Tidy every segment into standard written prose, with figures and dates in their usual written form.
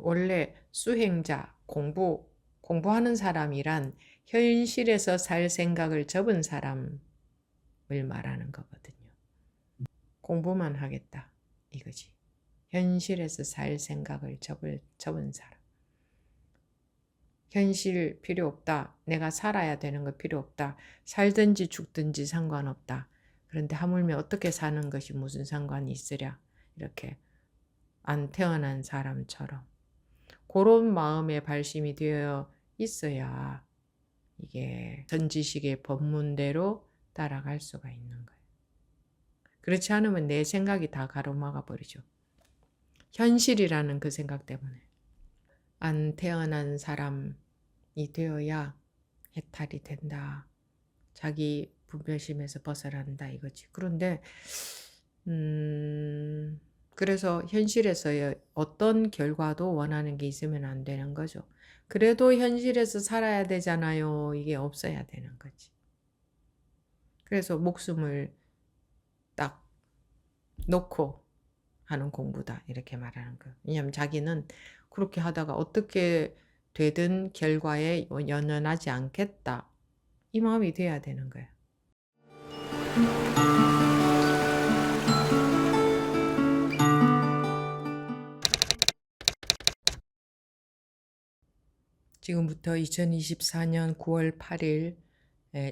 원래 수행자, 공부하는 사람이란 현실에서 살 생각을 접은 사람을 말하는 거거든요. 공부만 하겠다 이거지. 현실에서 살 생각을 접은 사람. 현실 필요 없다. 내가 살아야 되는 거 필요 없다. 살든지 죽든지 상관없다. 그런데 하물며 어떻게 사는 것이 무슨 상관이 있으랴. 이렇게 안 태어난 사람처럼. 그런 마음의 발심이 되어 있어야 이게 전지식의 법문대로 따라갈 수가 있는 거예요. 그렇지 않으면 내 생각이 다 가로막아 버리죠. 현실이라는 그 생각 때문에. 안 태어난 사람이 되어야 해탈이 된다. 자기 분별심에서 벗어난다 이거지. 그런데 그래서 현실에서의 어떤 결과도 원하는 게 있으면 안 되는 거죠. 그래도 현실에서 살아야 되잖아요. 이게 없어야 되는 거지. 그래서 목숨을 딱 놓고 하는 공부다 이렇게 말하는 거예요. 왜냐하면 자기는 그렇게 하다가 어떻게 되든 결과에 연연하지 않겠다. 이 마음이 돼야 되는 거예요. 지금부터 2024년 9월 8일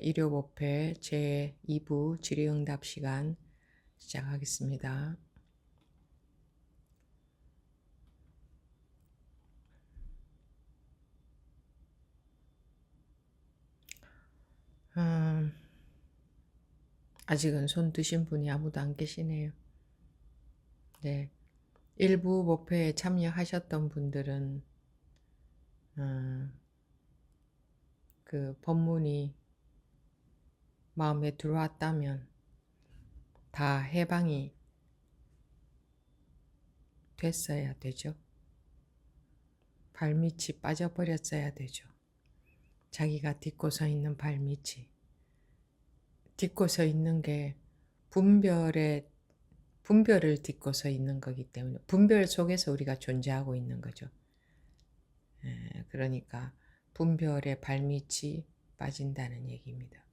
일요법회 제2부 질의응답 시간 시작하겠습니다. 아직은 손 드신 분이 아무도 안 계시네요. 네, 일부 법회에 참여하셨던 분들은 그 법문이 마음에 들어왔다면 다 해방이 됐어야 되죠. 발밑이 빠져버렸어야 되죠. 자기가 딛고 서 있는 발밑이. 딛고 서 있는 게 분별을 딛고 서 있는 거기 때문에 분별 속에서 우리가 존재하고 있는 거죠. 그러니까 분별의 발밑이 빠진다는 얘기입니다.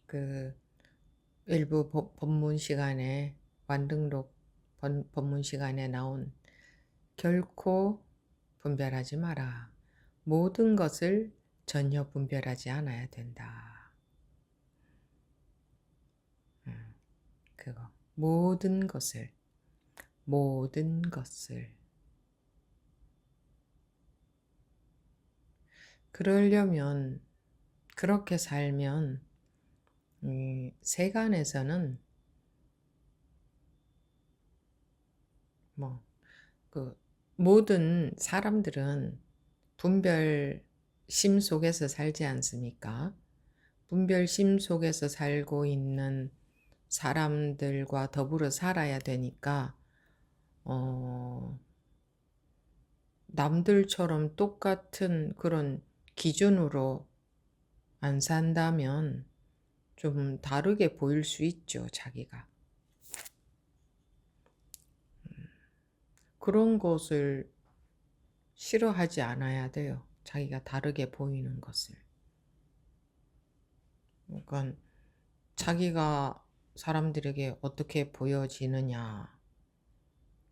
그 일부 법문 시간에 완등록 법문 시간에 나온 결코 분별하지 마라. 모든 것을 전혀 분별하지 않아야 된다. 그거 모든 것을 그러려면 그렇게 살면 세간에서는 그 모든 사람들은 분별심 속에서 살지 않습니까? 분별심 속에서 살고 있는 사람들과 더불어 살아야 되니까 남들처럼 똑같은 그런 기준으로 안 산다면 좀 다르게 보일 수 있죠, 자기가. 그런 것을 싫어하지 않아야 돼요. 자기가 다르게 보이는 것을. 그러니까 자기가 사람들에게 어떻게 보여지느냐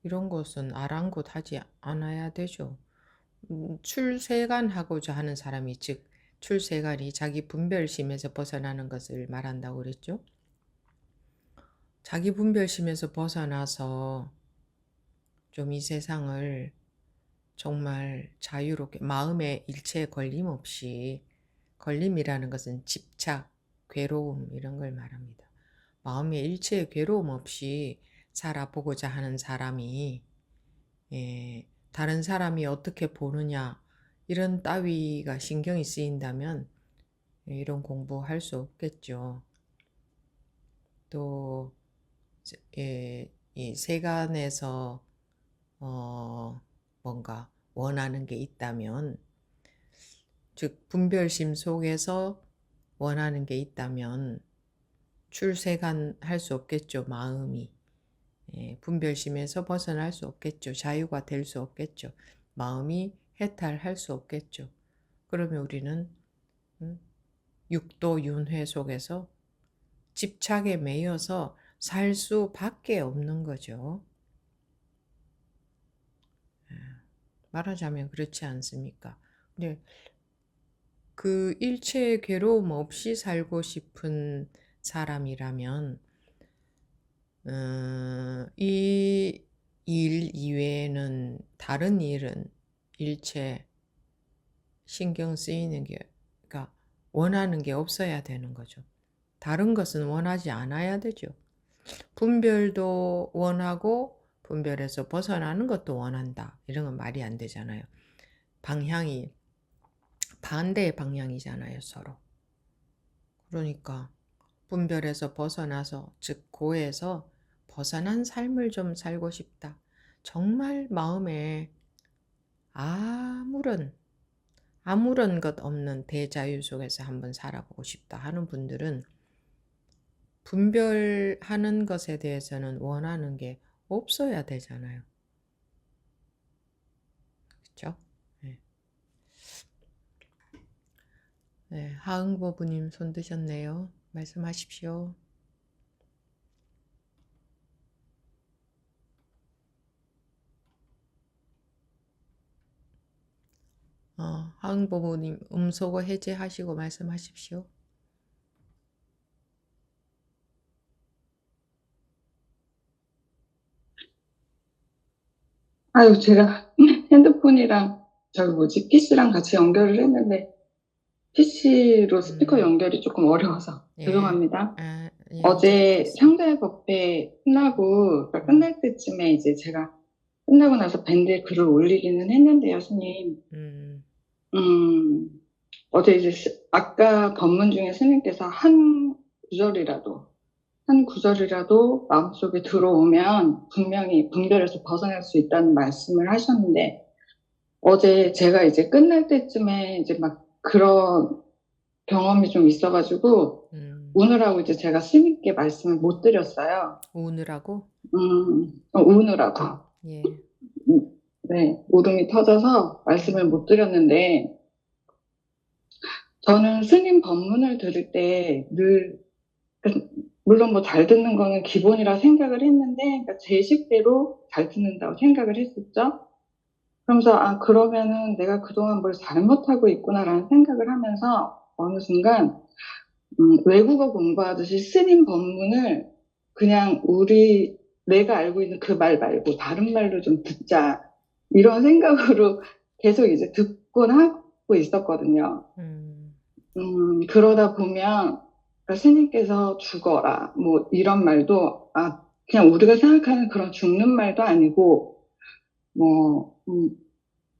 이런 것은 아랑곳하지 않아야 되죠. 출세간하고자 하는 사람이 즉 출세간이 자기 분별심에서 벗어나는 것을 말한다고 그랬죠. 자기 분별심에서 벗어나서 좀 이 세상을 정말 자유롭게 마음의 일체 걸림 없이 걸림이라는 것은 집착, 괴로움 이런 걸 말합니다. 마음의 일체 괴로움 없이 살아보고자 하는 사람이 다른 사람이 어떻게 보느냐 이런 따위가 신경이 쓰인다면 이런 공부할 수 없겠죠. 또 이 세간에서 뭔가 원하는 게 있다면 즉 분별심 속에서 원하는 게 있다면 출세간 할 수 없겠죠. 마음이 분별심에서 벗어날 수 없겠죠. 자유가 될 수 없겠죠. 마음이 해탈할 수 없겠죠. 그러면 우리는 육도 윤회 속에서 집착에 매여서 살 수밖에 없는 거죠. 말하자면 그렇지 않습니까? 근데 그 일체의 괴로움 없이 살고 싶은 사람이라면 이 일 이외에는 다른 일은 일체 신경 쓰이는 게, 그러니까 원하는 게 없어야 되는 거죠. 다른 것은 원하지 않아야 되죠. 분별도 원하고 분별에서 벗어나는 것도 원한다. 이런 건 말이 안 되잖아요. 방향이 반대의 방향이잖아요, 서로. 그러니까 분별에서 벗어나서, 즉 고에서 벗어난 삶을 좀 살고 싶다. 정말 마음에 아무런 것 없는 대자유 속에서 한번 살아보고 싶다 하는 분들은 분별하는 것에 대해서는 원하는 게 없어야 되잖아요. 그렇죠? 네. 네, 하응보부님 손 드셨네요. 말씀하십시오. 하응보부님 음소거 해제하시고 말씀하십시오. 아유, 제가 핸드폰이랑 저기 뭐지, PC랑 같이 연결을 했는데 PC로 스피커 연결이 조금 어려워서 죄송합니다. 예, 어제 상대법회 끝나고 그러니까 끝날 때쯤에 이제 제가 끝나고 나서 밴드에 글을 올리기는 했는데요, 스님. 어제 이제 아까 법문 중에 스님께서 한 구절이라도 마음속에 들어오면 분명히 분별에서 벗어날 수 있다는 말씀을 하셨는데, 어제 제가 이제 끝날 때쯤에 이제 막 그런 경험이 좀 있어가지고, 우느라고 이제 제가 스님께 말씀을 못 드렸어요. 우느라고? 우느라고. 예. 네, 울음이 터져서 말씀을 못 드렸는데, 저는 스님 법문을 들을 때 늘, 물론 뭐 잘 듣는 거는 기본이라 생각을 했는데, 그러니까 제 식대로 잘 듣는다고 생각을 했었죠. 그러면서, 그러면은 내가 그동안 뭘 잘못하고 있구나라는 생각을 하면서 어느 순간, 외국어 공부하듯이 스님 법문을 그냥 내가 알고 있는 그 말 말고 다른 말로 좀 듣자. 이런 생각으로 계속 이제 듣곤 하고 있었거든요. 그러다 보면, 그러니까 스님께서 죽어라. 뭐 이런 말도, 그냥 우리가 생각하는 그런 죽는 말도 아니고,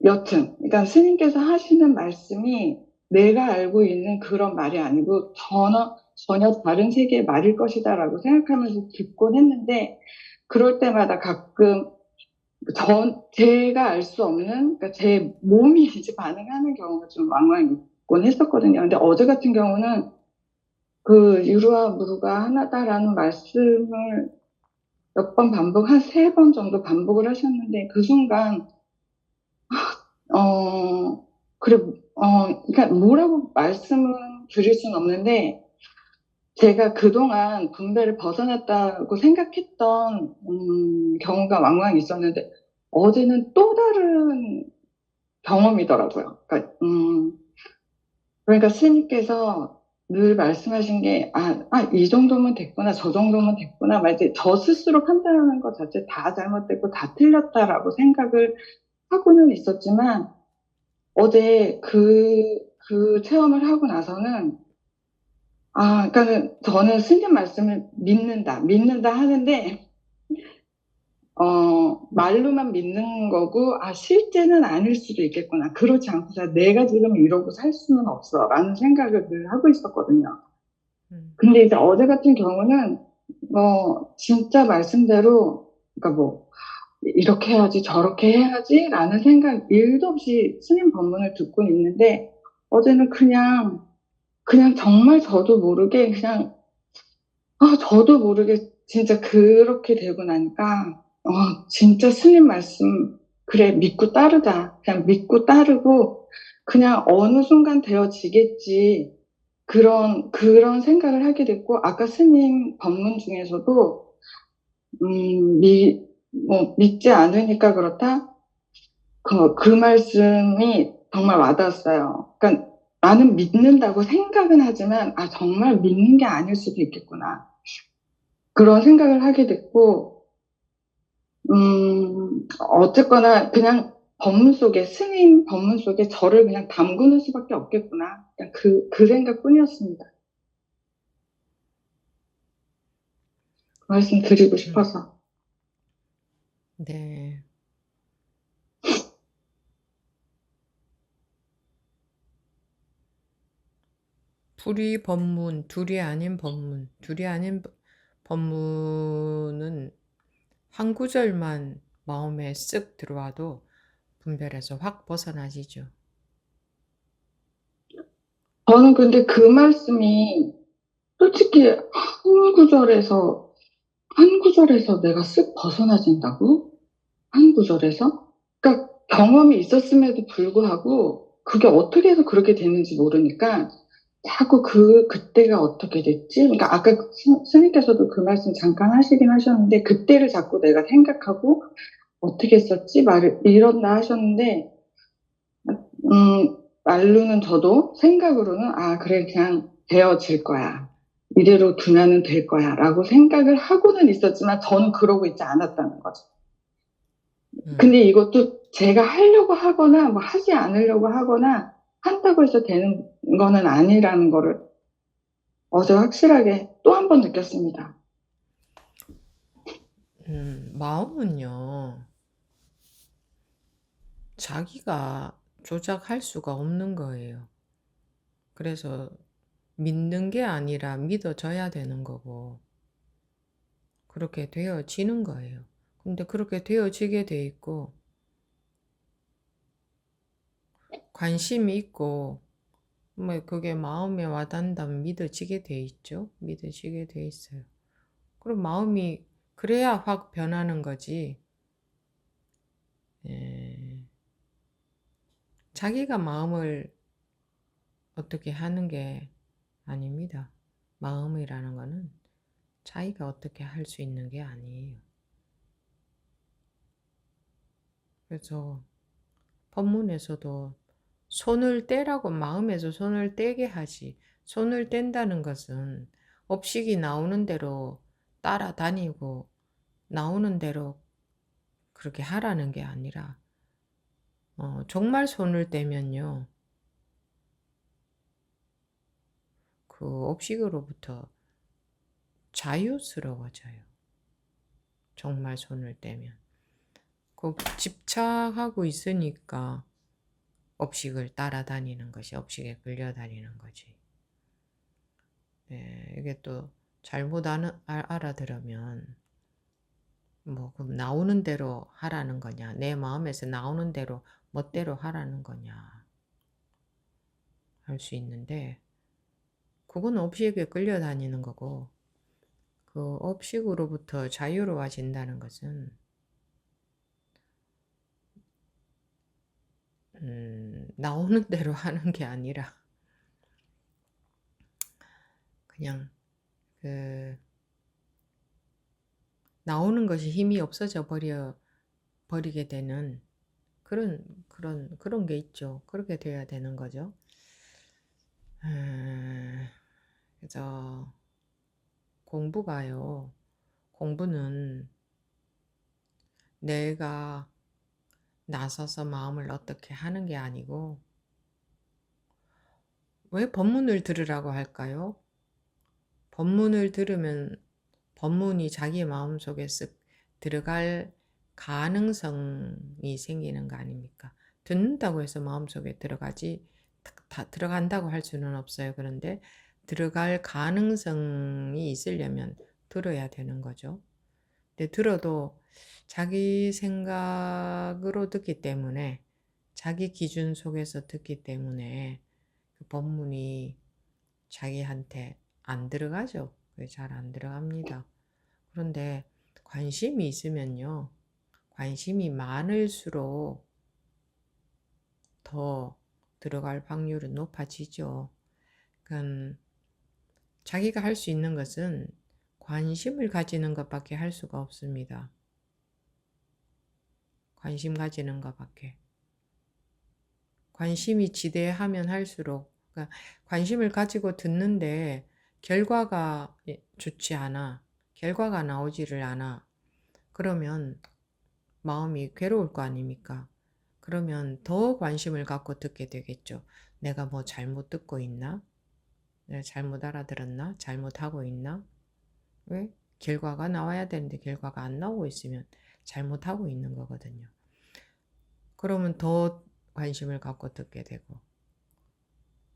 여튼, 그러니까 스님께서 하시는 말씀이 내가 알고 있는 그런 말이 아니고 전혀 다른 세계의 말일 것이다라고 생각하면서 듣곤 했는데, 그럴 때마다 가끔 제가 알 수 없는, 그러니까 제 몸이 이제 반응하는 경우가 좀 왕왕 있곤 했었거든요. 근데 어제 같은 경우는 그 유루와 무루가 하나다라는 말씀을 몇 번 한 3번 정도 반복을 하셨는데, 그 순간 그러니까 뭐라고 말씀을 드릴 수는 없는데, 제가 그동안 분배를 벗어났다고 생각했던, 경우가 왕왕 있었는데, 어제는 또 다른 경험이더라고요. 그러니까 스님께서 늘 말씀하신 게, 이 정도면 됐구나, 저 정도면 됐구나, 이제 저 스스로 판단하는 것 자체 다 잘못됐고 다 틀렸다라고 생각을 하고는 있었지만, 어제 그 체험을 하고 나서는, 그러니까는 저는 스님 말씀을 믿는다 하는데, 말로만 믿는 거고, 실제는 아닐 수도 있겠구나. 그렇지 않고서 내가 지금 이러고 살 수는 없어. 라는 생각을 늘 하고 있었거든요. 근데 이제 어제 같은 경우는, 진짜 말씀대로, 그러니까 뭐, 이렇게 해야지, 저렇게 해야지, 라는 생각 1도 없이 스님 법문을 듣고 있는데, 어제는 그냥 정말 저도 모르게 저도 모르게 진짜 그렇게 되고 나니까, 진짜 스님 말씀, 그래, 믿고 따르자. 그냥 믿고 따르고, 그냥 어느 순간 되어지겠지. 그런 생각을 하게 됐고, 아까 스님 법문 중에서도, 믿지 않으니까 그렇다? 그 말씀이 정말 와닿았어요. 그러니까 나는 믿는다고 생각은 하지만, 정말 믿는 게 아닐 수도 있겠구나. 그런 생각을 하게 됐고, 어쨌거나 그냥 스님 법문 속에 저를 그냥 담그는 수밖에 없겠구나. 그냥 그 생각뿐이었습니다. 그 말씀 드리고 음, 싶어서. 네. 불이 법문, 둘이 아닌 법문, 둘이 아닌 법문은 한 구절만 마음에 쓱 들어와도 분별에서 확 벗어나지죠. 저는 근데 그 말씀이 솔직히 한 구절에서 내가 쓱 벗어나진다고? 한 구절에서? 그러니까 경험이 있었음에도 불구하고 그게 어떻게 해서 그렇게 되는지 모르니까 자꾸 그때가 어떻게 됐지? 그러니까 아까 스님께서도 그 말씀 잠깐 하시긴 하셨는데 그때를 자꾸 내가 생각하고 어떻게 했었지? 말을 이런다 하셨는데 말로는 저도 생각으로는 그래 그냥 되어질 거야. 이대로 두면은 될 거야. 라고 생각을 하고는 있었지만 저는 그러고 있지 않았다는 거죠. 음, 근데 이것도 제가 하려고 하거나 뭐 하지 않으려고 하거나 한다고 해서 되는 거는 아니라는 거를 어제 확실하게 또 한 번 느꼈습니다. 마음은요, 자기가 조작할 수가 없는 거예요. 그래서 믿는 게 아니라 믿어져야 되는 거고, 그렇게 되어지는 거예요. 근데 그렇게 되어지게 돼 있고, 관심이 있고, 뭐 그게 마음에 와닿는다면 믿어지게 돼 있죠. 믿어지게 돼 있어요. 그럼 마음이 그래야 확 변하는 거지. 예, 자기가 마음을 어떻게 하는 게 아닙니다. 마음이라는 거는 자기가 어떻게 할 수 있는 게 아니에요. 그래서 법문에서도 손을 떼라고 마음에서 손을 떼게 하지. 손을 뗀다는 것은 업식이 나오는 대로 따라다니고 나오는 대로 그렇게 하라는 게 아니라 정말 손을 떼면요. 그 업식으로부터 자유스러워져요. 정말 손을 떼면. 그 집착하고 있으니까 업식을 따라다니는 것이 업식에 끌려다니는 거지. 네, 이게 또 잘못 알아들으면 뭐 그럼 나오는 대로 하라는 거냐, 내 마음에서 나오는 대로 멋대로 하라는 거냐 할 수 있는데 그건 업식에 끌려다니는 거고 그 업식으로부터 자유로워진다는 것은 나오는 대로 하는 게 아니라 그냥 그 나오는 것이 힘이 없어져 버리게 되는 그런 게 있죠. 그렇게 돼야 되는 거죠. 그래서 공부는 내가 나서서 마음을 어떻게 하는 게 아니고 왜 법문을 들으라고 할까요? 법문을 들으면 법문이 자기 마음속에 쓱 들어갈 가능성이 생기는 거 아닙니까? 듣는다고 해서 마음속에 다 들어간다고 할 수는 없어요. 그런데 들어갈 가능성이 있으려면 들어야 되는 거죠. 근데 들어도 자기 생각으로 듣기 때문에 자기 기준 속에서 듣기 때문에 그 법문이 자기한테 안 들어가죠. 잘 안 들어갑니다. 그런데 관심이 있으면요. 관심이 많을수록 더 들어갈 확률은 높아지죠. 그러니까 자기가 할 수 있는 것은 관심을 가지는 것밖에 할 수가 없습니다. 관심 가지는 것밖에. 관심이 지대하면 할수록, 그러니까 관심을 가지고 듣는데 결과가 좋지 않아. 결과가 나오지를 않아. 그러면 마음이 괴로울 거 아닙니까? 그러면 더 관심을 갖고 듣게 되겠죠. 내가 뭐 잘못 듣고 있나? 내가 잘못 알아들었나? 잘못하고 있나? 왜? 결과가 나와야 되는데 결과가 안 나오고 있으면 잘못하고 있는 거거든요. 그러면 더 관심을 갖고 듣게 되고.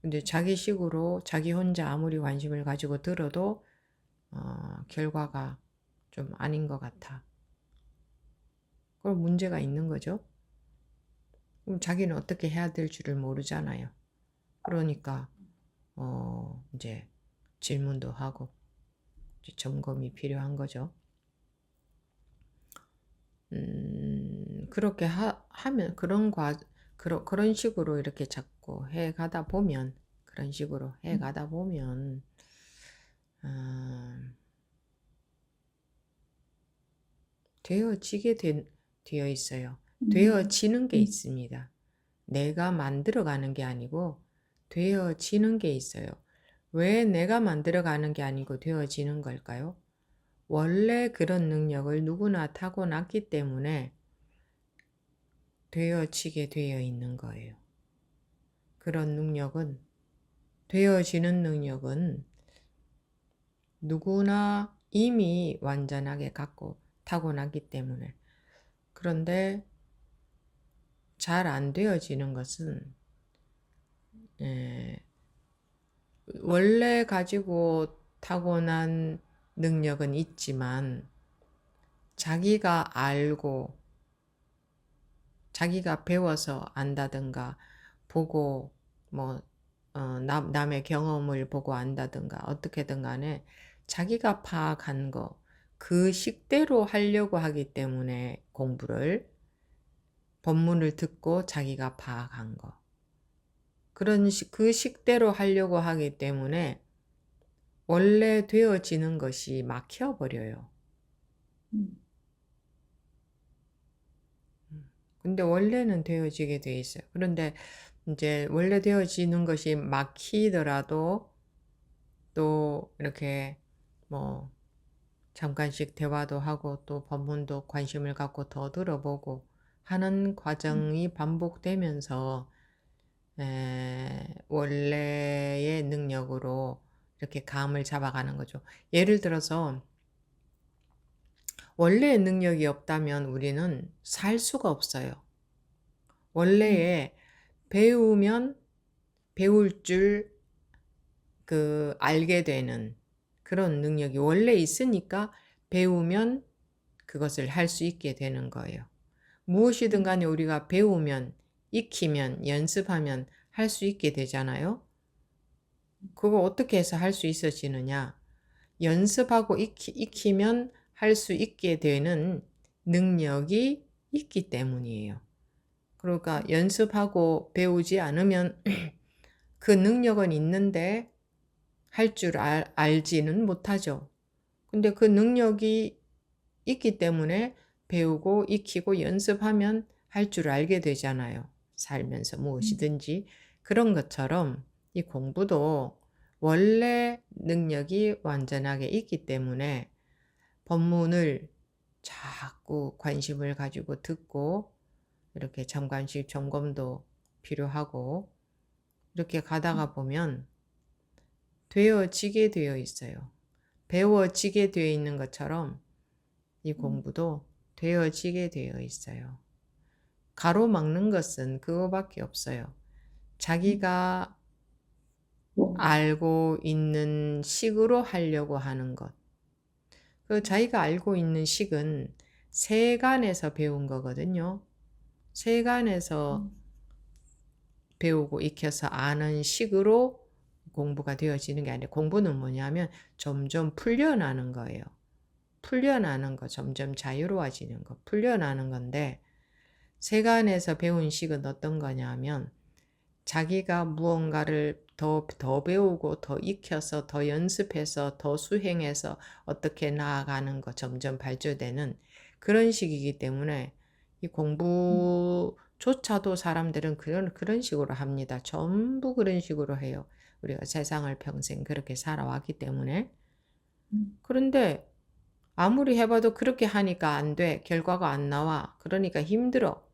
근데 자기식으로 자기 혼자 아무리 관심을 가지고 들어도 결과가 좀 아닌 것 같아. 그럼 문제가 있는 거죠. 그럼 자기는 어떻게 해야 될 줄을 모르잖아요. 그러니까 이제 질문도 하고 이제 점검이 필요한 거죠. 그렇게 하면 그런 식으로 이렇게 자꾸 해 가다 보면 그런 식으로 해 가다 보면 되어지게 되어 있어요. 되어지는 게 있습니다. 내가 만들어가는 게 아니고 되어지는 게 있어요. 왜 내가 만들어가는 게 아니고 되어지는 걸까요? 원래 그런 능력을 누구나 타고났기 때문에 되어지게 되어 있는 거예요. 그런 능력은, 되어지는 능력은 누구나 이미 완전하게 갖고 타고났기 때문에. 그런데 잘 안 되어지는 것은 원래 가지고 타고난 능력은 있지만 자기가 알고 자기가 배워서 안다든가 보고 뭐 남의 경험을 보고 안다든가 어떻게든 간에 자기가 파악한 거 그 식대로 하려고 하기 때문에 공부를 법문을 듣고 자기가 파악한 거 그 식대로 하려고 하기 때문에 원래 되어지는 것이 막혀버려요. 근데 원래는 되어지게 돼 있어요. 그런데 이제 원래 되어지는 것이 막히더라도 또 이렇게 뭐 잠깐씩 대화도 하고 또 법문도 관심을 갖고 더 들어보고 하는 과정이 반복되면서 원래의 능력으로 이렇게 감을 잡아가는 거죠. 예를 들어서 원래의 능력이 없다면 우리는 살 수가 없어요. 원래에 배우면 배울 줄 알게 되는 그런 능력이 원래 있으니까 배우면 그것을 할 수 있게 되는 거예요. 무엇이든 간에 우리가 배우면, 익히면, 연습하면 할 수 있게 되잖아요. 그거 어떻게 해서 할 수 있어지느냐? 연습하고 익히면 할 수 있게 되는 능력이 있기 때문이에요. 그러니까 연습하고 배우지 않으면 그 능력은 있는데 할 줄 알지는 못하죠. 근데 그 능력이 있기 때문에 배우고 익히고 연습하면 할 줄 알게 되잖아요. 살면서 무엇이든지. 그런 것처럼 이 공부도 원래 능력이 완전하게 있기 때문에 법문을 자꾸 관심을 가지고 듣고 이렇게 잠깐씩 점검도 필요하고 이렇게 가다가 보면 되어지게 되어 있어요. 배워지게 되어 있는 것처럼 이 공부도 되어지게 되어 있어요. 가로막는 것은 그거밖에 없어요. 자기가 알고 있는 식으로 하려고 하는 것. 그 자기가 알고 있는 식은 세간에서 배운 거거든요. 세간에서 배우고 익혀서 아는 식으로 공부가 되어지는 게 아니라 공부는 뭐냐면 점점 풀려나는 거예요. 풀려나는 거, 점점 자유로워지는 거, 풀려나는 건데, 세간에서 배운 식은 어떤 거냐면, 자기가 무언가를 더 배우고, 더 익혀서, 더 연습해서, 더 수행해서 어떻게 나아가는 거, 점점 발전되는 그런 식이기 때문에, 이 공부조차도 사람들은 그런 식으로 합니다. 전부 그런 식으로 해요. 우리가 세상을 평생 그렇게 살아왔기 때문에. 그런데 아무리 해봐도 그렇게 하니까 안 돼. 결과가 안 나와. 그러니까 힘들어.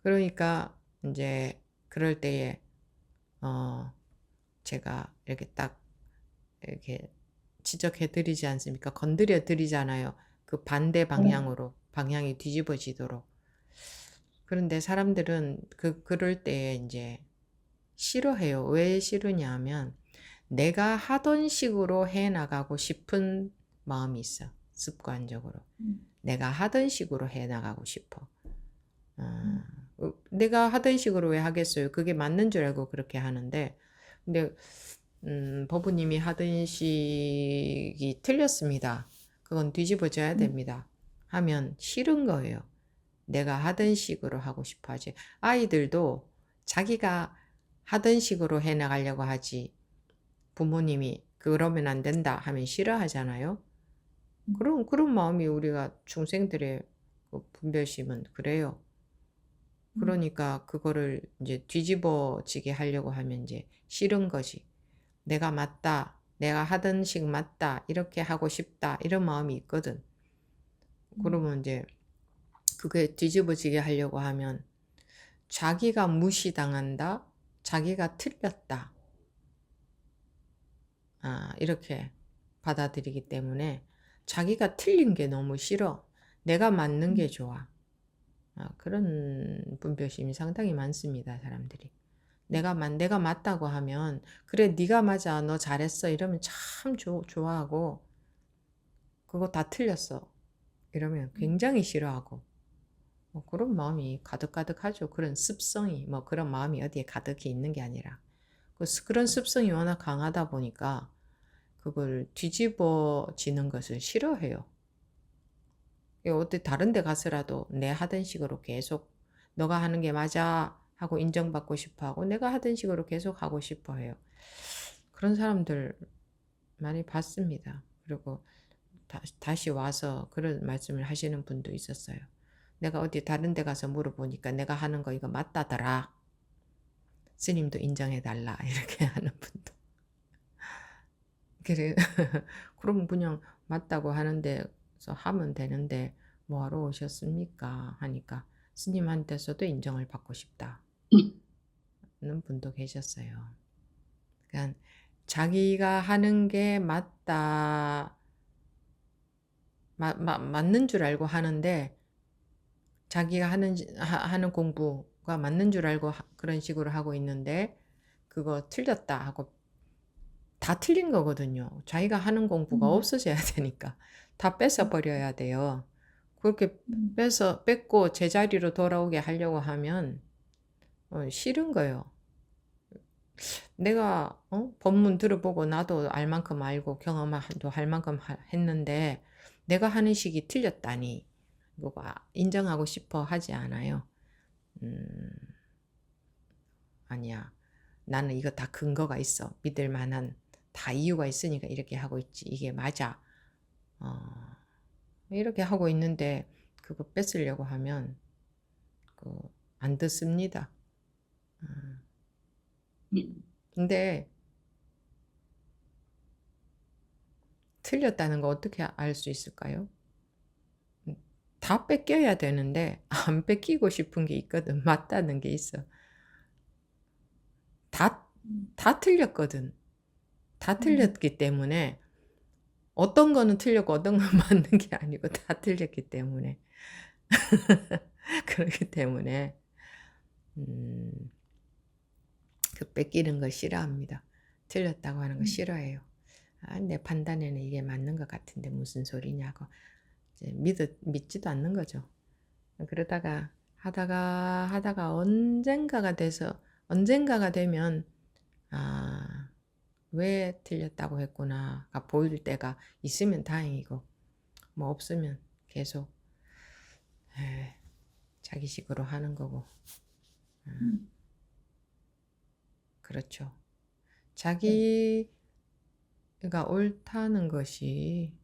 그러니까 이제 그럴 때에 제가 이렇게 딱 이렇게 지적해 드리지 않습니까? 건드려 드리잖아요. 그 반대 방향으로 방향이 뒤집어지도록. 그런데 사람들은 그럴 때에 이제 싫어해요. 왜 싫으냐면 내가 하던 식으로 해 나가고 싶은 마음이 있어. 습관적으로. 내가 하던 식으로 해 나가고 싶어. 내가 하던 식으로 왜 하겠어요? 그게 맞는 줄 알고 그렇게 하는데, 근데 법부님이 하던 식이 틀렸습니다. 그건 뒤집어져야 됩니다. 하면 싫은 거예요. 내가 하던 식으로 하고 싶어 하지. 아이들도 자기가 하던 식으로 해 나가려고 하지. 부모님이 그러면 안 된다 하면 싫어하잖아요. 그런 마음이 우리가 중생들의 그 분별심은 그래요. 그러니까 그거를 이제 뒤집어지게 하려고 하면 이제 싫은 거지. 내가 맞다. 내가 하던 식 맞다. 이렇게 하고 싶다. 이런 마음이 있거든. 그러면 이제 그게 뒤집어지게 하려고 하면 자기가 무시당한다. 자기가 틀렸다. 이렇게 받아들이기 때문에 자기가 틀린 게 너무 싫어. 내가 맞는 게 좋아. 그런 분별심이 상당히 많습니다, 사람들이. 내가 맞다고 하면 그래 네가 맞아 너 잘했어 이러면 참 좋아하고 그거 다 틀렸어 이러면 굉장히 싫어하고 그런 마음이 가득가득하죠. 그런 습성이 그런 마음이 어디에 가득히 있는 게 아니라 그런 습성이 워낙 강하다 보니까 그걸 뒤집어지는 것을 싫어해요. 어디 다른 데 가서라도 내 하던 식으로 계속 너가 하는 게 맞아 하고 인정받고 싶어 하고 내가 하던 식으로 계속 하고 싶어 해요. 그런 사람들 많이 봤습니다. 그리고 다시 와서 그런 말씀을 하시는 분도 있었어요. 내가 어디 다른 데 가서 물어보니까 내가 하는 거 이거 맞다더라. 스님도 인정해달라. 이렇게 하는 분도. 그래, 그럼 그냥 맞다고 하는데 하면 되는데 뭐하러 오셨습니까? 하니까 스님한테서도 인정을 받고 싶다는 분도 계셨어요. 그러니까 자기가 하는 게 맞다, 맞는 줄 알고 하는데 자기가 하는 공부가 맞는 줄 알고 그런 식으로 하고 있는데 그거 틀렸다 하고 다 틀린 거거든요. 자기가 하는 공부가 없어져야 되니까 다 뺏어버려야 돼요. 그렇게 뺏고 제자리로 돌아오게 하려고 하면 싫은 거예요. 내가 법문 들어보고 나도 알 만큼 알고 경험도 할 만큼 했는데 내가 하는 식이 틀렸다니 인정하고 싶어 하지 않아요. 아니야. 나는 이거 다 근거가 있어. 믿을 만한 다 이유가 있으니까 이렇게 하고 있지. 이게 맞아. 이렇게 하고 있는데 그거 뺏으려고 하면 안 듣습니다. 근데 틀렸다는 거 어떻게 알 수 있을까요? 다 뺏겨야 되는데 안 뺏기고 싶은 게 있거든. 맞다는 게 있어. 다 틀렸거든. 다 틀렸기 때문에 어떤 거는 틀렸고 어떤 건 맞는 게 아니고 다 틀렸기 때문에 그렇기 때문에 그 뺏기는 걸 싫어합니다. 틀렸다고 하는 거 싫어해요. 내 판단에는 이게 맞는 것 같은데 무슨 소리냐고 이제 믿지도 않는 거죠. 그러다가 하다가 언젠가가 되면 왜 틀렸다고 했구나가 보일 때가 있으면 다행이고 뭐 없으면 계속 자기식으로 하는 거고. 그렇죠. 자기가 옳다는 것이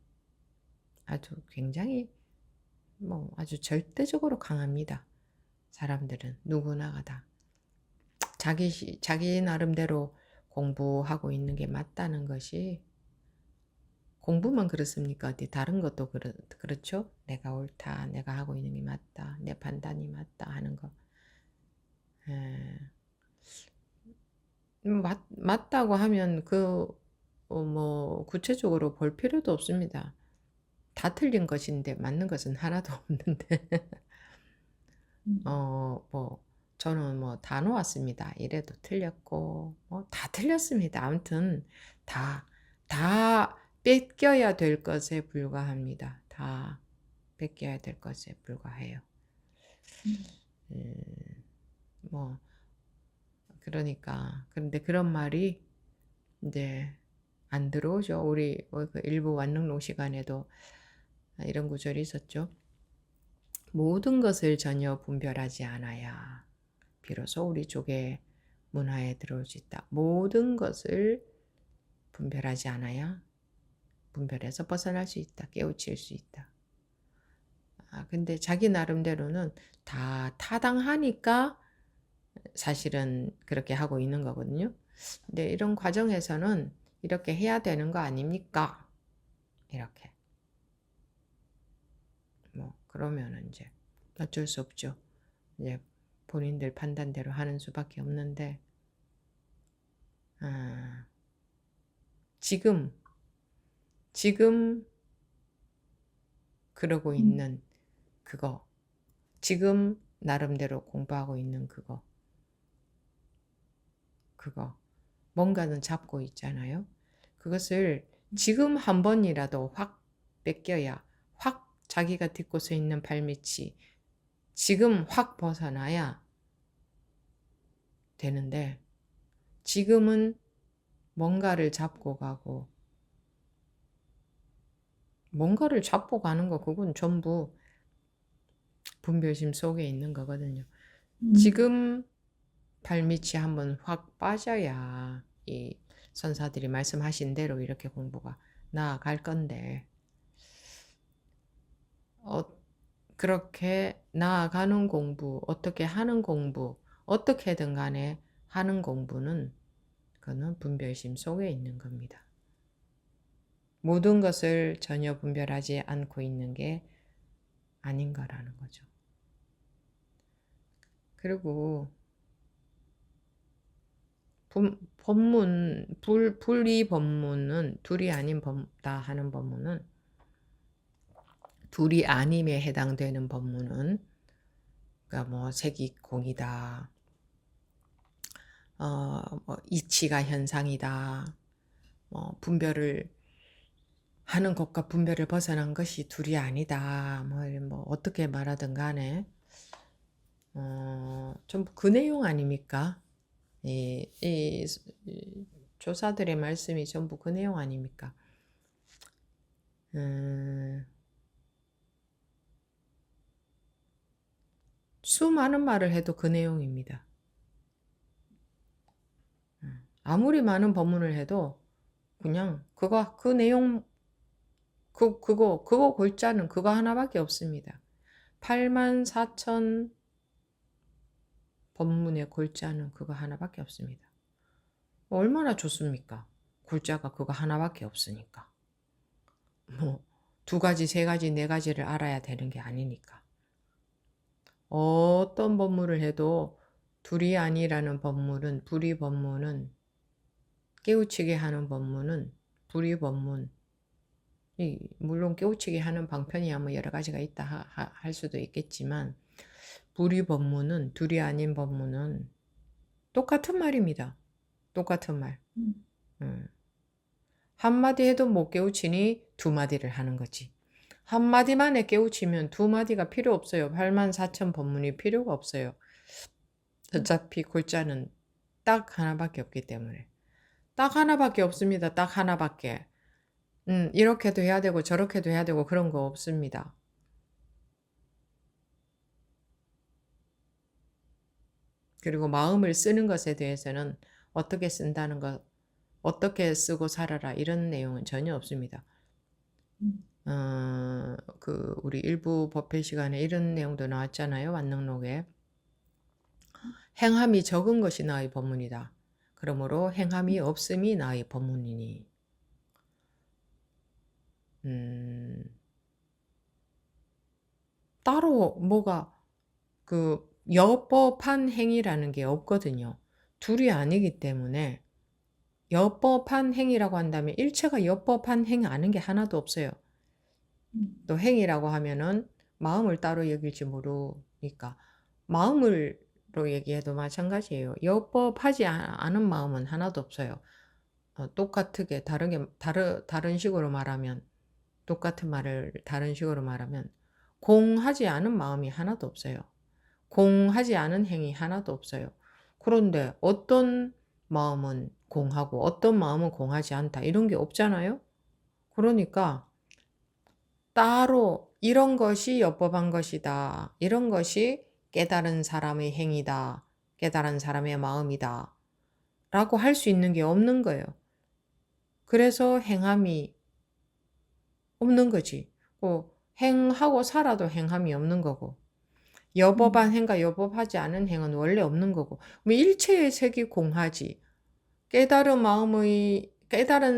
아주 굉장히 뭐 아주 절대적으로 강합니다. 사람들은 누구나가 다 자기 나름대로 공부하고 있는 게 맞다는 것이 공부만 그렇습니까? 어디 다른 것도 그렇죠? 내가 옳다, 내가 하고 있는 게 맞다, 내 판단이 맞다 하는 거. 맞다고 하면 뭐 구체적으로 볼 필요도 없습니다. 다 틀린 것인데 맞는 것은 하나도 없는데 뭐 저는 뭐 다 놓았습니다. 이래도 틀렸고 뭐 다 틀렸습니다. 아무튼 다 뺏겨야 될 것에 불과합니다. 다 뺏겨야 될 것에 불과해요. 뭐 그러니까 그런데 그런 말이 이제 안 들어오죠. 우리 그 일부 완능록 시간에도 이런 구절이 있었죠. 모든 것을 전혀 분별하지 않아야 비로소 우리 쪽의 문화에 들어올 수 있다. 모든 것을 분별하지 않아야 분별해서 벗어날 수 있다. 깨우칠 수 있다. 근데 자기 나름대로는 다 타당하니까 사실은 그렇게 하고 있는 거거든요. 근데 이런 과정에서는 이렇게 해야 되는 거 아닙니까? 이렇게. 뭐 그러면은 이제 어쩔 수 없죠. 이제 본인들 판단대로 하는 수밖에 없는데 지금 그러고 있는 그거, 지금 나름대로 공부하고 있는 그거 뭔가는 잡고 있잖아요. 그것을 지금 한 번이라도 확 뺏겨야 확 자기가 딛고 서 있는 발밑이 지금 확 벗어나야 되는데 지금은 뭔가를 잡고 가고 뭔가를 잡고 가는 거 그건 전부 분별심 속에 있는 거거든요. 지금 발밑이 한번 확 빠져야 이 선사들이 말씀하신 대로 이렇게 공부가 나아갈 건데 그렇게 나아가는 공부, 어떻게 하는 공부, 어떻게든 간에 하는 공부는 그거는 분별심 속에 있는 겁니다. 모든 것을 전혀 분별하지 않고 있는 게 아닌가라는 거죠. 그리고 불이 법문은 둘이 아닌 법다 하는 법문은 둘이 아님에 해당되는 법문은 그러니까 뭐 색이 공이다, 뭐 이치가 현상이다, 뭐 분별을 하는 것과 분별을 벗어난 것이 둘이 아니다, 뭐 어떻게 말하든 간에 전부 그 내용 아닙니까? 이 조사들의 말씀이 전부 그 내용 아닙니까? 수많은 말을 해도 그 내용입니다. 아무리 많은 법문을 해도 그냥 그 내용 그거 골자는 그거 하나밖에 없습니다. 84,000 법문의 골자는 그거 하나밖에 없습니다. 얼마나 좋습니까? 골자가 그거 하나밖에 없으니까. 뭐 2가지, 3가지, 4가지를 알아야 되는 게 아니니까. 어떤 법문을 해도 둘이 아니라는 법문은 불이 법문은 깨우치게 하는 법문은 불이 법문 물론 깨우치게 하는 방편이야 뭐 여러 가지가 있다 할 수도 있겠지만 불이 법문은 둘이 아닌 법문은 똑같은 말입니다. 똑같은 말. 한마디 해도 못 깨우치니 2마디를 하는 거지. 한마디만에 깨우치면 2마디가 필요 없어요. 84,000 법문이 필요가 없어요. 어차피 골자는 딱 하나밖에 없기 때문에 딱 하나밖에 없습니다. 딱 하나밖에. 이렇게도 해야 되고 저렇게도 해야 되고 그런 거 없습니다. 그리고 마음을 쓰는 것에 대해서는 어떻게 쓴다는 것, 어떻게 쓰고 살아라 이런 내용은 전혀 없습니다. 우리 일부 법회 시간에 이런 내용도 나왔잖아요. 완능록에. 행함이 적은 것이 나의 법문이다. 그러므로 행함이 없음이 나의 법문이니. 따로 뭐가 여법한 행위라는 게 없거든요. 둘이 아니기 때문에 여법한 행위라고 한다면 일체가 여법한 행위 아는 게 하나도 없어요. 또 행위라고 하면은 마음을 따로 여길지 모르니까 마음으로 얘기해도 마찬가지예요. 여법하지 않은 마음은 하나도 없어요. 똑같게 다른 식으로 말하면 똑같은 말을 다른 식으로 말하면 공하지 않은 마음이 하나도 없어요. 공하지 않은 행위 하나도 없어요. 그런데 어떤 마음은 공하고 어떤 마음은 공하지 않다. 이런 게 없잖아요. 그러니까 따로 이런 것이 엽법한 것이다. 이런 것이 깨달은 사람의 행위다. 깨달은 사람의 마음이다. 라고 할 수 있는 게 없는 거예요. 그래서 행함이 없는 거지. 행하고 살아도 행함이 없는 거고. 여법한 행과 여법하지 않은 행은 원래 없는 거고. 일체의 색이 공하지. 깨달은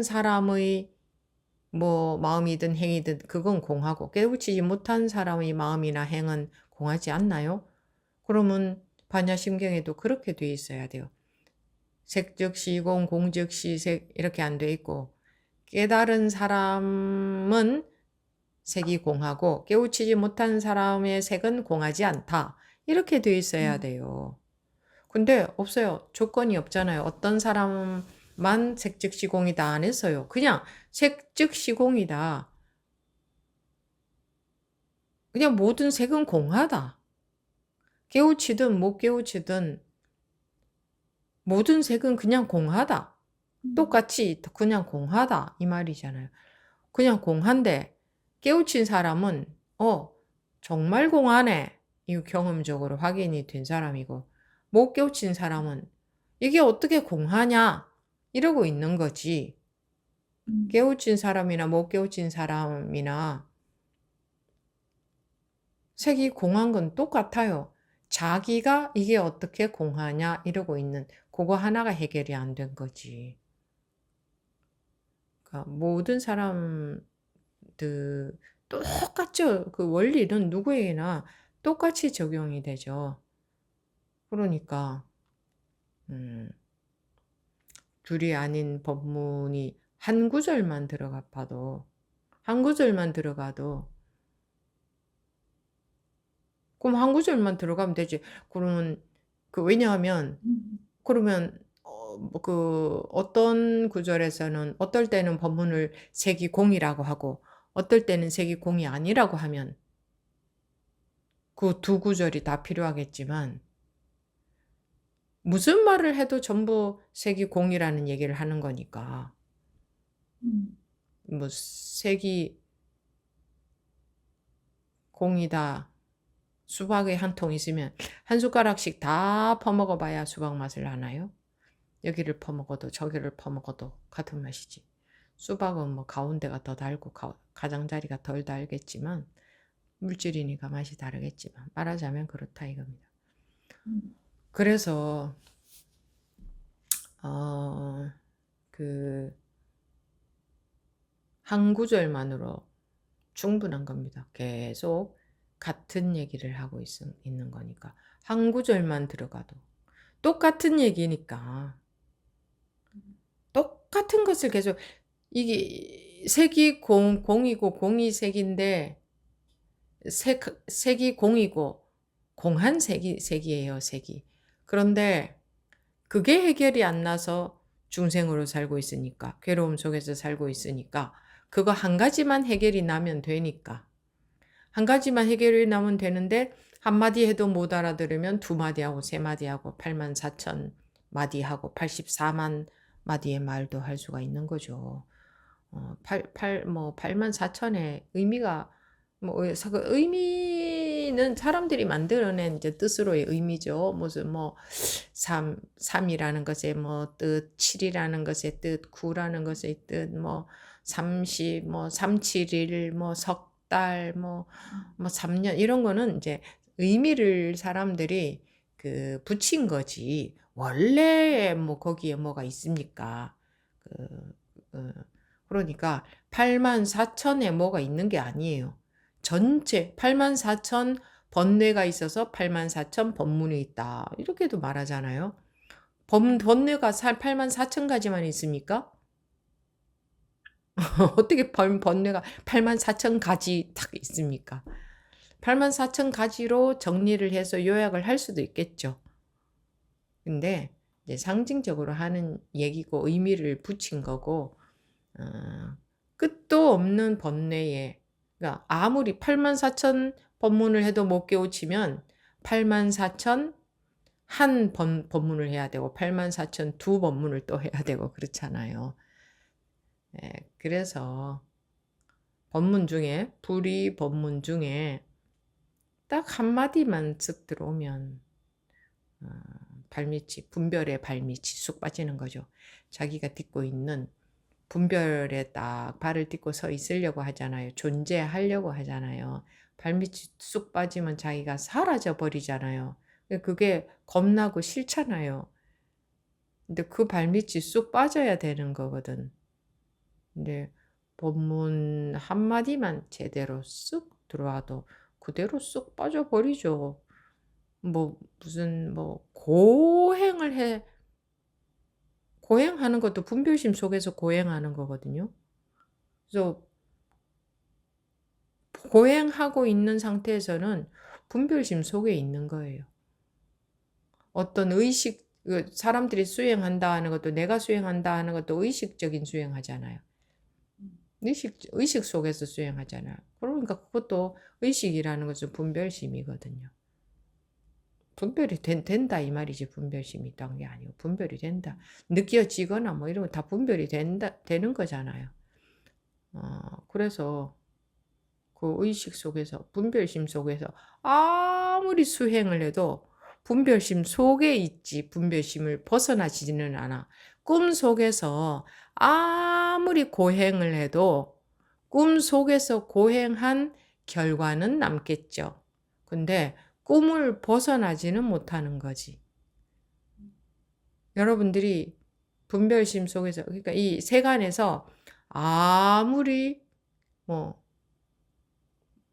사람의 마음이든 행위든 그건 공하고 깨우치지 못한 사람의 마음이나 행은 공하지 않나요? 그러면 반야심경에도 그렇게 돼 있어야 돼요. 색즉시공, 공즉시색 이렇게 안 돼 있고 깨달은 사람은 색이 공하고 깨우치지 못한 사람의 색은 공하지 않다. 이렇게 돼 있어야 돼요. 근데 없어요. 조건이 없잖아요. 어떤 사람만 색즉시공이다 안 했어요. 그냥 색즉시공이다. 그냥 모든 색은 공하다. 깨우치든 못 깨우치든 모든 색은 그냥 공하다. 똑같이 그냥 공하다. 이 말이잖아요. 그냥 공한데 깨우친 사람은 정말 공하네. 이 경험적으로 확인이 된 사람이고 못 깨우친 사람은 이게 어떻게 공하냐 이러고 있는 거지. 깨우친 사람이나 못 깨우친 사람이나 색이 공한 건 똑같아요. 자기가 이게 어떻게 공하냐 이러고 있는 그거 하나가 해결이 안 된 거지. 그러니까 모든 사람들 똑같죠. 그 원리는 누구에게나 똑같이 적용이 되죠. 그러니까 둘이 아닌 법문이 한 구절만 들어가도 그럼 한 구절만 들어가면 되지. 그러면 왜냐하면 그러면 어떤 구절에서는 어떨 때는 법문을 색이 공이라고 하고 어떨 때는 색이 공이 아니라고 하면 그 두 구절이 다 필요하겠지만 무슨 말을 해도 전부 색이 공이라는 얘기를 하는 거니까 색이 공이다. 수박의 한 통 있으면 한 숟가락씩 다 퍼먹어 봐야 수박 맛을 아나요? 여기를 퍼먹어도 저기를 퍼먹어도 같은 맛이지. 수박은 가운데가 더 달고 가장자리가 덜 달겠지만 물질이니까 맛이 다르겠지만 말하자면 그렇다 이겁니다. 그래서 한 구절만으로 충분한 겁니다. 계속 같은 얘기를 하고 있는 거니까 한 구절만 들어가도 똑같은 얘기니까 똑같은 것을 계속 이게 색이 공이고 공이 색인데 색이 공이고 공한 색이에요. 색이. 그런데 그게 해결이 안 나서 중생으로 살고 있으니까 괴로움 속에서 살고 있으니까 그거 한 가지만 해결이 나면 되니까 한 가지만 해결이 나면 되는데 한마디 해도 못 알아들으면 두 마디 하고 세 마디 하고 84,000 마디 하고 84만 마디의 말도 할 수가 있는 거죠. 8만 4천의 의미가 그 의미는 사람들이 만들어낸 이제 뜻으로의 의미죠. 무슨 뭐 3이라는 것의 뭐 뜻, 7이라는 것의 뜻, 9라는 것의 뜻, 뭐 30, 뭐 371, 뭐 석 달, 뭐 3년 이런 거는 이제 의미를 사람들이 그 붙인 거지. 원래 뭐 거기에 뭐가 있습니까? 그러니까 8만 4천에 뭐가 있는 게 아니에요. 전체 8만 4천 번뇌가 있어서 8만 4천 법문이 있다. 이렇게도 말하잖아요. 번뇌가 8만 4천 가지만 있습니까? 어떻게 번뇌가 8만 4천 가지 딱 있습니까? 8만 4천 가지로 정리를 해서 요약을 할 수도 있겠죠. 근데 이제 상징적으로 하는 얘기고 의미를 붙인 거고 끝도 없는 번뇌에 그러니까 아무리 8만 4천 법문을 해도 못 깨우치면 8만 4천 한 법문을 해야 되고 8만 4천 두 법문을 또 해야 되고 그렇잖아요. 그래서 법문 중에 불이 법문 중에 딱 한마디만 쓱 들어오면 발밑이 분별의 발밑이 쑥 빠지는 거죠. 자기가 딛고 있는 분별에 딱 발을 딛고 서 있으려고 하잖아요. 존재하려고 하잖아요. 발밑이 쑥 빠지면 자기가 사라져 버리잖아요. 그게 겁나고 싫잖아요. 근데 그 발밑이 쑥 빠져야 되는 거거든. 근데 법문 한마디만 제대로 쑥 들어와도 그대로 쑥 빠져버리죠. 무슨 고행하는 것도 분별심 속에서 고행하는 거거든요. 그래서 고행하고 있는 상태에서는 분별심 속에 있는 거예요. 어떤 사람들이 수행한다 하는 것도 내가 수행한다 하는 것도 의식적인 수행하잖아요. 의식 속에서 수행하잖아요. 그러니까 그것도 의식이라는 것은 분별심이거든요. 분별이 된다 이 말이지 분별심이 있다는 게 아니고 분별이 된다. 느껴지거나 뭐 이런 거 다 분별이 되는 거잖아요. 그래서 그 의식 속에서 분별심 속에서 아무리 수행을 해도 분별심 속에 있지 분별심을 벗어나지는 않아. 꿈 속에서 아무리 고행을 해도 꿈 속에서 고행한 결과는 남겠죠. 근데 꿈을 벗어나지는 못하는 거지. 여러분들이 분별심 속에서 그러니까 이 세간에서 아무리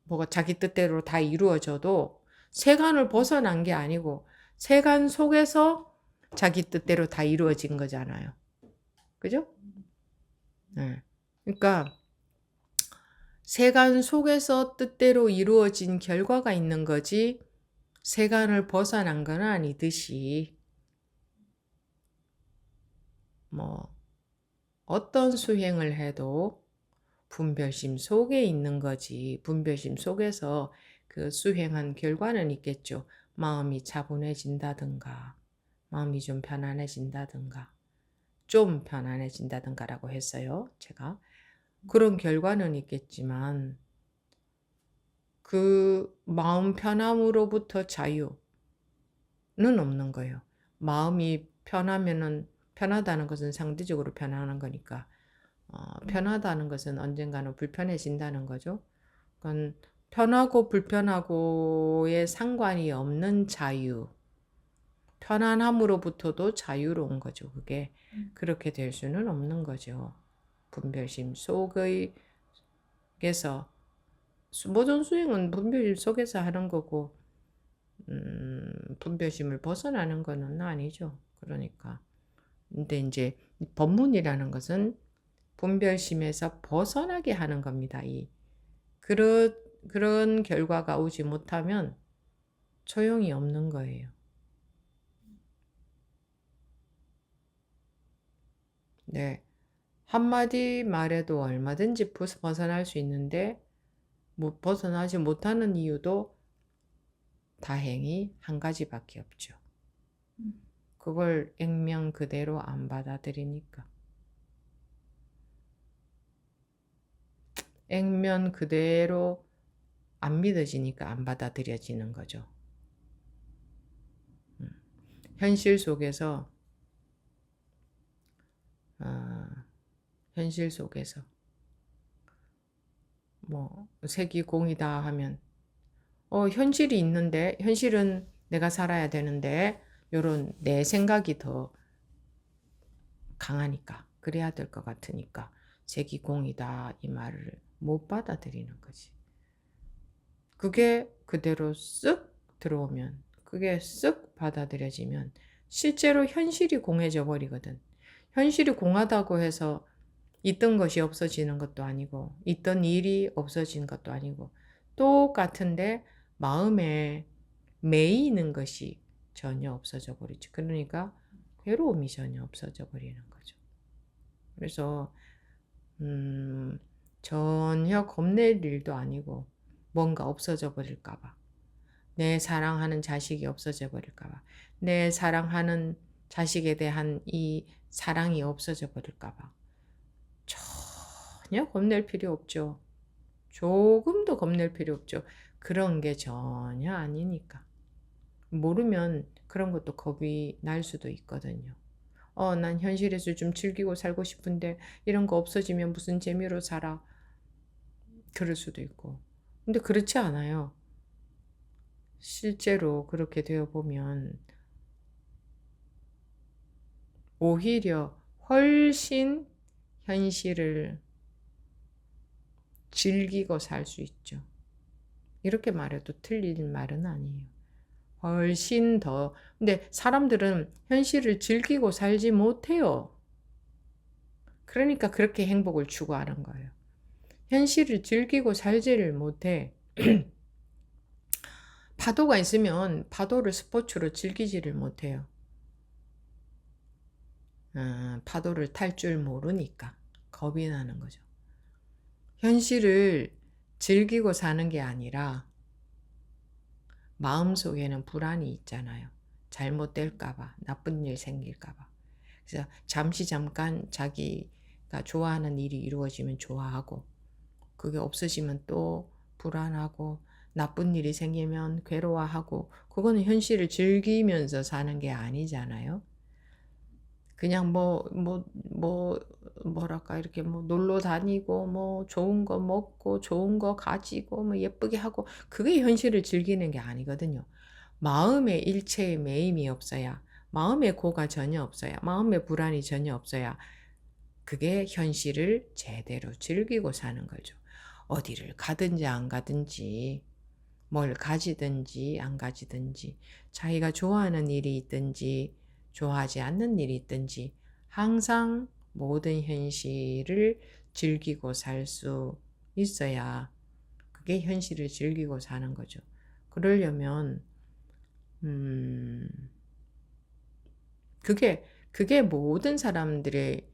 뭐가 자기 뜻대로 다 이루어져도 세간을 벗어난 게 아니고 세간 속에서 자기 뜻대로 다 이루어진 거잖아요. 그죠? 네. 그러니까 세간 속에서 뜻대로 이루어진 결과가 있는 거지 세간을 벗어난 건 아니듯이 어떤 수행을 해도 분별심 속에 있는 거지. 분별심 속에서 그 수행한 결과는 있겠죠. 마음이 차분해진다든가, 마음이 좀 편안해진다든가, 좀 편안해진다든가라고 했어요. 제가. 그런 결과는 있겠지만, 그 마음 편함으로부터 자유는 없는 거예요. 마음이 편하다는 것은 상대적으로 편안한 거니까. 편하다는 것은 언젠가는 불편해진다는 거죠. 그건 편하고 불편하고의 상관이 없는 자유. 편안함으로부터도 자유로운 거죠. 그게 그렇게 될 수는 없는 거죠. 분별심 속에서 모든 수행은 분별심 속에서 하는 거고 분별심을 벗어나는 거는 아니죠. 그러니까 근데 이제 법문이라는 것은 분별심에서 벗어나게 하는 겁니다. 그런 결과가 오지 못하면 소용이 없는 거예요. 네. 한마디 말에도 얼마든지 벗어날 수 있는데 벗어나지 못하는 이유도 다행히 한 가지밖에 없죠. 그걸 액면 그대로 안 받아들이니까. 액면 그대로 안 믿어지니까 안 받아들여지는 거죠. 현실 속에서 현실 속에서 뭐 색이 공이다 하면 현실이 있는데 현실은 내가 살아야 되는데 요런 내 생각이 더 강하니까 그래야 될 것 같으니까 색이 공이다 이 말을 못 받아들이는 거지. 그게 그대로 쓱 들어오면 그게 쓱 받아들여지면 실제로 현실이 공해져 버리거든. 현실이 공하다고 해서 있던 것이 없어지는 것도 아니고 있던 일이 없어진 것도 아니고 똑같은데 마음에 매이는 것이 전혀 없어져 버리지. 그러니까 괴로움이 전혀 없어져 버리는 거죠. 그래서 전혀 겁낼 일도 아니고 뭔가 없어져 버릴까 봐. 내 사랑하는 자식이 없어져 버릴까 봐. 내 사랑하는 자식에 대한 이 사랑이 없어져 버릴까 봐. 전혀 겁낼 필요 없죠. 조금도 겁낼 필요 없죠. 그런 게 전혀 아니니까. 모르면 그런 것도 겁이 날 수도 있거든요. 난 현실에서 좀 즐기고 살고 싶은데 이런 거 없어지면 무슨 재미로 살아. 그럴 수도 있고. 근데 그렇지 않아요. 실제로 그렇게 되어 보면 오히려 훨씬 현실을 즐기고 살 수 있죠. 이렇게 말해도 틀린 말은 아니에요. 훨씬 더. 근데 사람들은 현실을 즐기고 살지 못해요. 그러니까 그렇게 행복을 추구하는 거예요. 현실을 즐기고 살지를 못해. 파도가 있으면 파도를 스포츠로 즐기지를 못해요. 파도를 탈 줄 모르니까 겁이 나는 거죠. 현실을 즐기고 사는 게 아니라 마음속에는 불안이 있잖아요. 잘못될까봐, 나쁜 일 생길까봐. 그래서 잠깐 자기가 좋아하는 일이 이루어지면 좋아하고, 그게 없어지면 또 불안하고, 나쁜 일이 생기면 괴로워하고, 그거는 현실을 즐기면서 사는 게 아니잖아요. 그냥 뭐랄까, 이렇게 뭐 놀러 다니고, 뭐 좋은 거 먹고, 좋은 거 가지고, 뭐 예쁘게 하고, 그게 현실을 즐기는 게 아니거든요. 마음에 일체의 매임이 없어야, 마음의 고가 전혀 없어야, 마음의 불안이 전혀 없어야, 그게 현실을 제대로 즐기고 사는 거죠. 어디를 가든지 안 가든지, 뭘 가지든지 안 가지든지, 자기가 좋아하는 일이 있든지, 좋아하지 않는 일이 있든지, 항상 모든 현실을 즐기고 살 수 있어야 그게 현실을 즐기고 사는 거죠. 그러려면, 음, 그게 모든 사람들의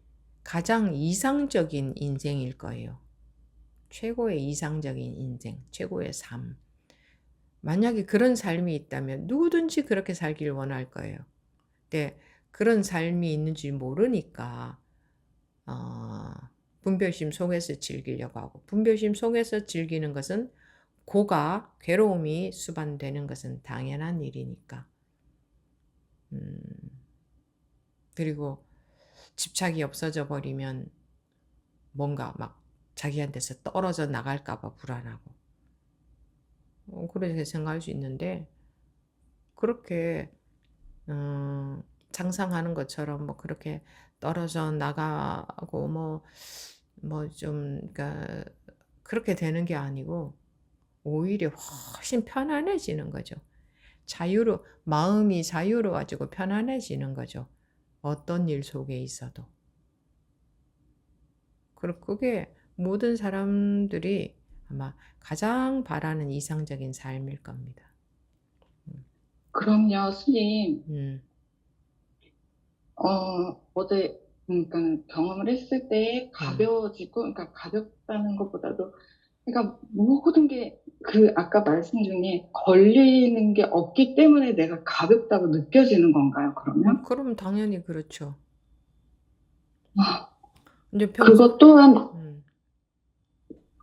가장 이상적인 인생일 거예요. 최고의 이상적인 인생, 최고의 삶. 만약에 그런 삶이 있다면 누구든지 그렇게 살길 원할 거예요. 근데 그런 삶이 있는 줄 모르니까 분별심 속에서 즐기려고 하고, 분별심 속에서 즐기는 것은 고가, 괴로움이 수반되는 것은 당연한 일이니까. 그리고 집착이 없어져 버리면 뭔가 막 자기한테서 떨어져 나갈까 봐 불안하고, 그렇게 생각할 수 있는데, 그렇게 상상하는 것처럼 뭐 그렇게 떨어져 나가고 뭐 좀 그러니까 그렇게 되는 게 아니고 오히려 훨씬 편안해지는 거죠. 마음이 자유로워지고 편안해지는 거죠. 어떤 일 속에 있어도. 그리고 그게 모든 사람들이 아마 가장 바라는 이상적인 삶일 겁니다. 그럼요, 스님. 음, 어제, 그러니까 경험을 했을 때 음, 가벼워지고, 그러니까 가볍다는 것보다도, 그러니까 모든 게 아까 말씀 중에 걸리는 게 없기 때문에 내가 가볍다고 느껴지는 건가요, 그러면? 그럼 당연히 그렇죠. 아, 이제 평소, 그것 또한, 음,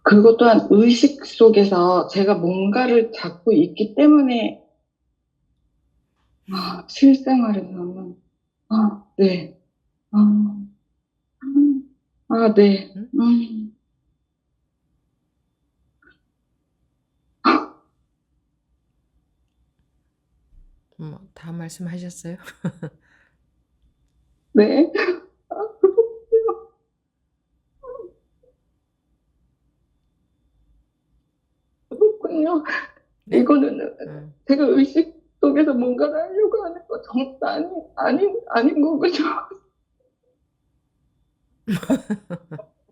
그것 또한 의식 속에서 제가 뭔가를 잡고 있기 때문에, 실생활에서는, 네. 아, 네. 음? 다 말씀하셨어요? 네. 그렇군요. 네? 이거는 음. 제가 의식 속에서 뭔가를 하려고 하는 거 정말 아닌 거군요.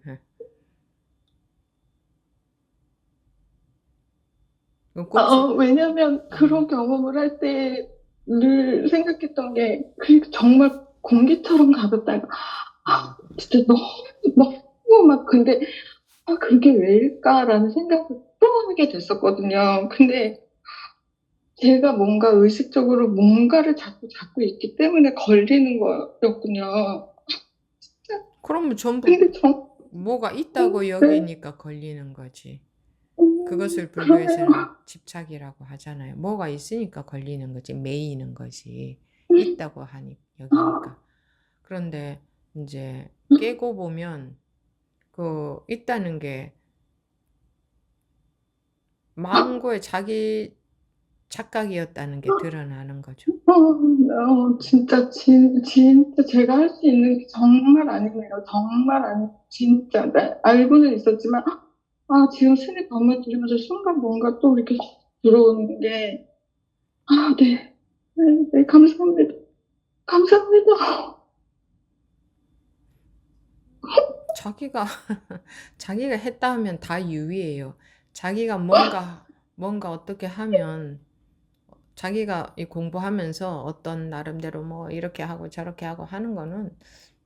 네. 꼭, 왜냐면 음, 그런 경험을 할 때 늘 생각했던 게 정말 공기처럼 가볍다. 음. 진짜 너무 막 근데 그게 왜일까라는 생각을 또 하게 됐었거든요. 근데 제가 뭔가 의식적으로 뭔가를 자꾸 잡고 있기 때문에 걸리는 거였군요. 그러면 전부 근데 뭐가 있다고 네, 여기니까 걸리는 거지. 그것을 그러네요. 불교에서는 집착이라고 하잖아요. 뭐가 있으니까 걸리는 거지, 매이는 거지. 있다고 하니, 여기니까. 그런데 이제 깨고 보면 그 있다는 게 망고의 자기 착각이었다는 게 드러나는 거죠. 진짜 제가 할 수 있는 게 정말 아니네요. 정말 아니, 진짜. 네, 알고는 있었지만, 지금 스님 법문 들으면서 순간 뭔가 또 이렇게 들어오는 게, 네. 네, 네, 감사합니다. 감사합니다. 자기가 자기가 했다 하면 다 유의예요. 자기가 뭔가 어떻게 하면 자기가 이 공부하면서 어떤 나름대로 뭐 이렇게 하고 저렇게 하고 하는 거는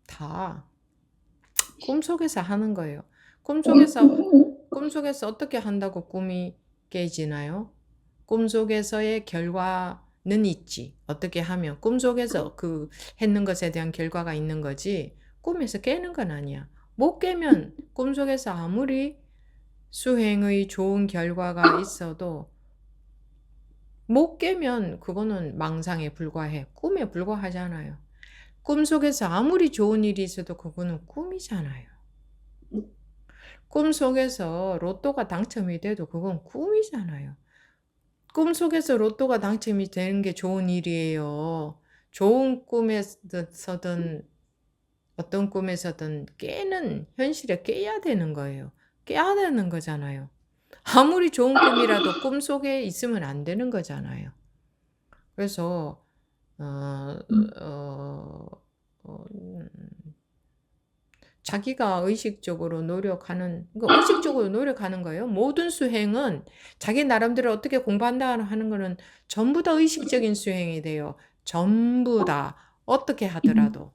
다 꿈속에서 하는 거예요. 꿈속에서 어떻게 한다고 꿈이 깨지나요? 꿈속에서의 결과는 있지. 어떻게 하면 꿈속에서 그 했는 것에 대한 결과가 있는 거지. 꿈에서 깨는 건 아니야. 못 깨면 꿈속에서 아무리 수행의 좋은 결과가 있어도 못 깨면 그거는 망상에 불과해. 꿈에 불과하잖아요. 꿈속에서 아무리 좋은 일이 있어도 그거는 꿈이잖아요. 꿈속에서 로또가 당첨이 돼도 그건 꿈이잖아요. 꿈속에서 로또가 당첨이 되는 게 좋은 일이에요. 좋은 꿈에서든 어떤 꿈에서든 깨는 현실에 깨야 되는 거예요. 깨야 되는 거잖아요. 아무리 좋은 꿈이라도 꿈속에 있으면 안 되는 거잖아요. 그래서 어, 어, 어, 자기가 의식적으로 노력하는, 의식적으로 노력하는 거예요. 모든 수행은 자기 나름대로 어떻게 공부한다 하는 거는 전부 다 의식적인 수행이 돼요. 전부 다. 어떻게 하더라도.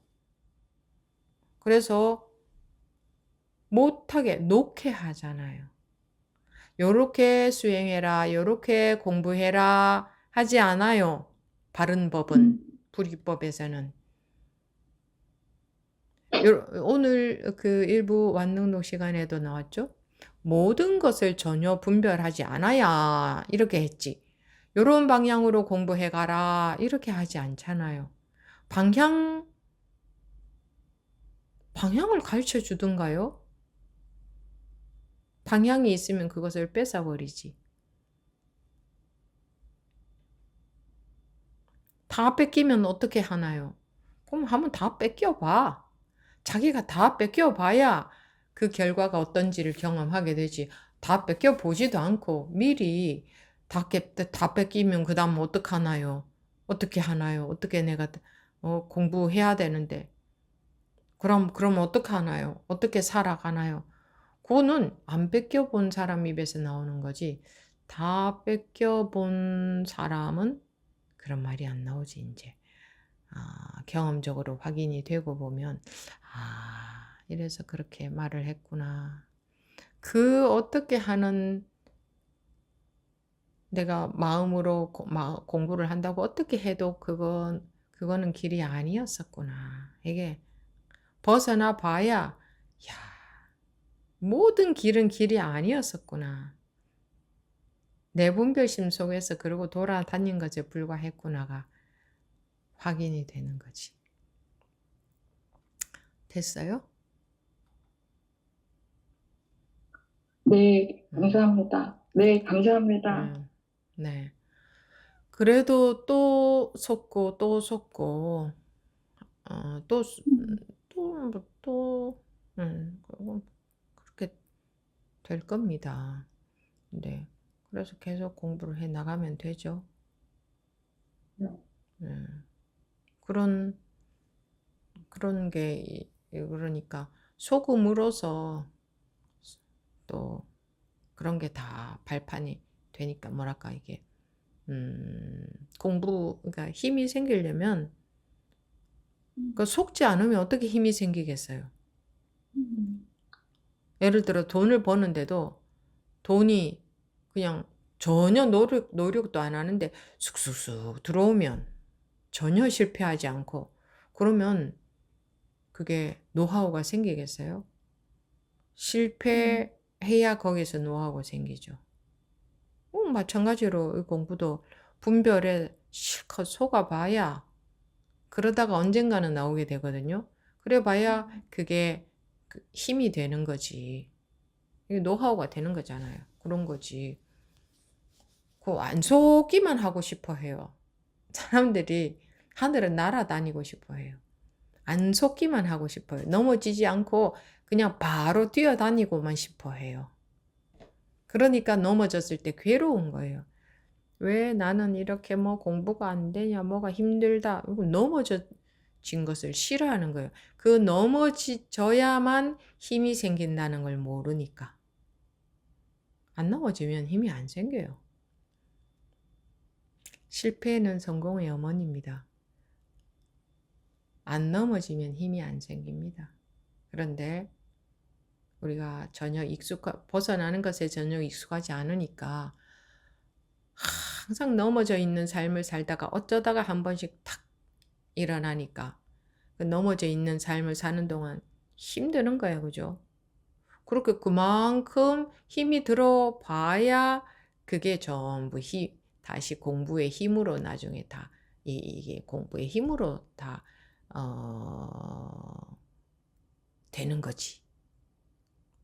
그래서 못하게, 놓게 하잖아요. 요렇게 수행해라, 요렇게 공부해라 하지 않아요. 바른 법은, 불이법에서는. 오늘 그 일부 완능록 시간에도 나왔죠? 모든 것을 전혀 분별하지 않아야 이렇게 했지. 요런 방향으로 공부해 가라. 이렇게 하지 않잖아요. 방향, 방향을 가르쳐 주던가요? 방향이 있으면 그것을 뺏어버리지. 다 뺏기면 어떻게 하나요? 그럼 한번 다 뺏겨봐. 자기가 다 뺏겨봐야 그 결과가 어떤지를 경험하게 되지. 다 뺏겨보지도 않고 미리 다 뺏기면 그 다음 어떡하나요? 어떻게 하나요? 어떻게 내가 공부해야 되는데. 그럼 어떻게 하나요? 어떻게 살아가나요? 그거는 안 뺏겨본 사람 입에서 나오는 거지. 다 뺏겨본 사람은 그런 말이 안 나오지, 이제. 경험적으로 확인이 되고 보면, 이래서 그렇게 말을 했구나. 그 어떻게 하는 내가 마음으로 공부를 한다고 어떻게 해도 그거는 길이 아니었었구나. 이게 벗어나 봐야, 야, 모든 길은 길이 아니었었구나. 내 분별심 속에서 그러고 돌아다닌 것에 불과했구나가 확인이 되는 거지. 됐어요? 네, 감사합니다. 네, 감사합니다. 네. 그래도 또 속고 또 속고 또 또 그렇게 될 겁니다. 네. 그래서 계속 공부를 해 나가면 되죠. 네. 네. 그런 게 그러니까 속음으로써 또 그런 게 다 발판이 되니까 뭐랄까 이게 그러니까 힘이 생기려면 그 속지 않으면 어떻게 힘이 생기겠어요? 예를 들어 돈을 버는데도 돈이 그냥 전혀 노력도 안 하는데 쑥쑥쑥 들어오면 전혀 실패하지 않고 그러면 그게 노하우가 생기겠어요? 실패해야 거기서 노하우가 생기죠. 마찬가지로 이 공부도 분별에 실컷 속아봐야 그러다가 언젠가는 나오게 되거든요. 그래 봐야 그게 힘이 되는 거지. 이게 노하우가 되는 거잖아요. 그런 거지. 안 속기만 하고 싶어 해요. 사람들이 하늘을 날아다니고 싶어 해요. 안 속기만 하고 싶어요. 넘어지지 않고 그냥 바로 뛰어다니고만 싶어 해요. 그러니까 넘어졌을 때 괴로운 거예요. 왜 나는 이렇게 뭐 공부가 안 되냐, 뭐가 힘들다. 넘어진 것을 싫어하는 거예요. 그 넘어져야만 힘이 생긴다는 걸 모르니까. 안 넘어지면 힘이 안 생겨요. 실패는 성공의 어머니입니다. 안 넘어지면 힘이 안 생깁니다. 그런데 우리가 벗어나는 것에 전혀 익숙하지 않으니까 항상 넘어져 있는 삶을 살다가 어쩌다가 한 번씩 탁 일어나니까 그 넘어져 있는 삶을 사는 동안 힘드는 거예요. 그죠? 그렇게 그만큼 힘이 들어봐야 그게 전부 다시 공부의 힘으로 나중에 다 이게 공부의 힘으로 다 되는 거지.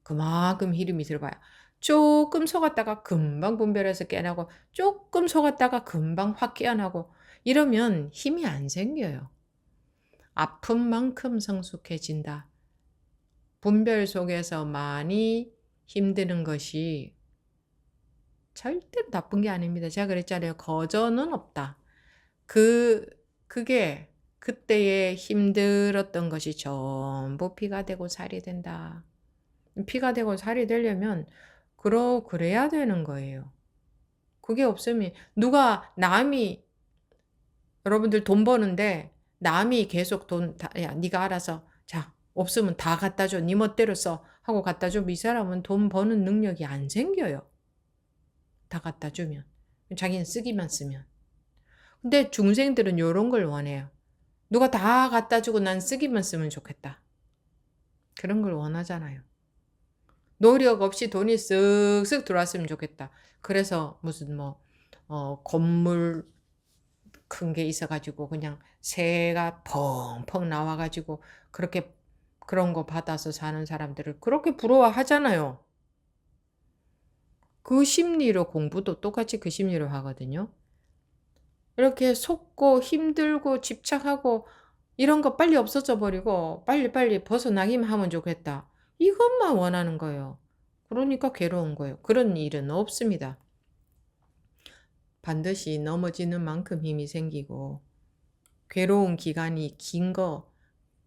그만큼 힘이 들어봐야 조금 속았다가 금방 분별해서 깨나고 조금 속았다가 금방 확 깨어나고 이러면 힘이 안 생겨요. 아픈 만큼 성숙해진다. 분별 속에서 많이 힘드는 것이 절대로 나쁜 게 아닙니다. 제가 그랬잖아요. 거저는 없다. 그게 그때의 힘들었던 것이 전부 피가 되고 살이 된다. 피가 되고 살이 되려면 그래야 되는 거예요. 그게 없으면 남이 여러분들 돈 버는데 남이 계속 야 네가 알아서 자 없으면 다 갖다 줘. 네 멋대로 써 하고 갖다 주면 이 사람은 돈 버는 능력이 안 생겨요. 다 갖다 주면 자기는 쓰기만 쓰면. 근데 중생들은 요런 걸 원해요. 누가 다 갖다 주고 난 쓰기만 쓰면 좋겠다. 그런 걸 원하잖아요. 노력 없이 돈이 쓱쓱 들어왔으면 좋겠다. 그래서 무슨 건물 큰 게 있어가지고 그냥 새가 펑펑 나와가지고 그런 거 받아서 사는 사람들을 그렇게 부러워하잖아요. 그 심리로 공부도 똑같이 그 심리로 하거든요. 이렇게 속고 힘들고 집착하고 이런 거 빨리 없어져 버리고 빨리빨리 벗어나기만 하면 좋겠다. 이것만 원하는 거예요. 그러니까 괴로운 거예요. 그런 일은 없습니다. 반드시 넘어지는 만큼 힘이 생기고 괴로운 기간이 긴 거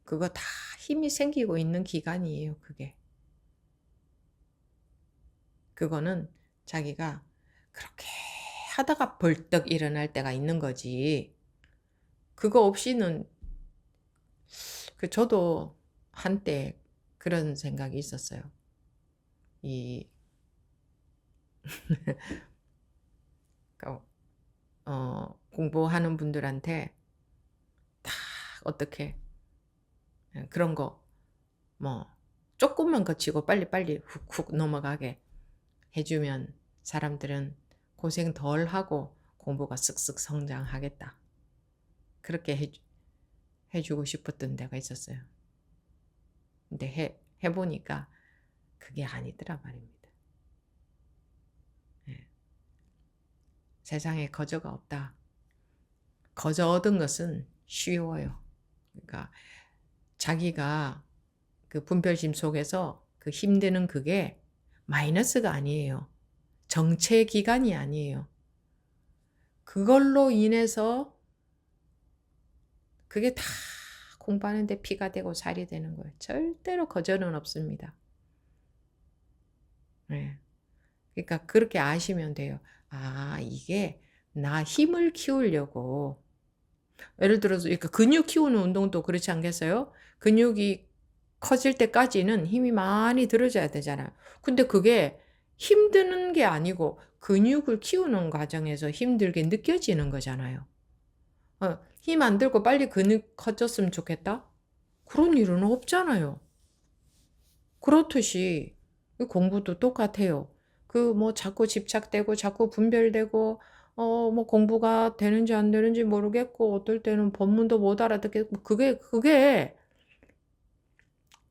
그거 다 힘이 생기고 있는 기간이에요. 그거는 자기가 그렇게 하다가 벌떡 일어날 때가 있는 거지. 그거 없이는 저도 한때 그런 생각이 있었어요. 이 그러니까 공부하는 분들한테 다 어떻게 그런 거 뭐 조금만 거치고 빨리빨리 훅훅 넘어가게 해주면 사람들은 고생 덜 하고 공부가 쓱쓱 성장하겠다. 그렇게 해주고 싶었던 데가 있었어요. 근데 해보니까 그게 아니더라 말입니다. 예. 세상에 거저가 없다. 거저 얻은 것은 쉬워요. 그러니까 자기가 그 분별심 속에서 그 힘드는 그게 마이너스가 아니에요. 정체 기간이 아니에요. 그걸로 인해서 그게 다 공부하는데 피가 되고 살이 되는 거예요. 절대로 거절은 없습니다. 네. 그러니까 그렇게 아시면 돼요. 아, 이게 나 힘을 키우려고. 예를 들어서 그러니까 근육 키우는 운동도 그렇지 않겠어요? 근육이 커질 때까지는 힘이 많이 들어져야 되잖아요. 근데 그게 힘드는 게 아니고 근육을 키우는 과정에서 힘들게 느껴지는 거잖아요. 힘 안 들고 빨리 근육 커졌으면 좋겠다? 그런 일은 없잖아요. 그렇듯이 공부도 똑같아요. 그 뭐 자꾸 집착되고 자꾸 분별되고 뭐 공부가 되는지 안 되는지 모르겠고 어떨 때는 본문도 못 알아듣겠고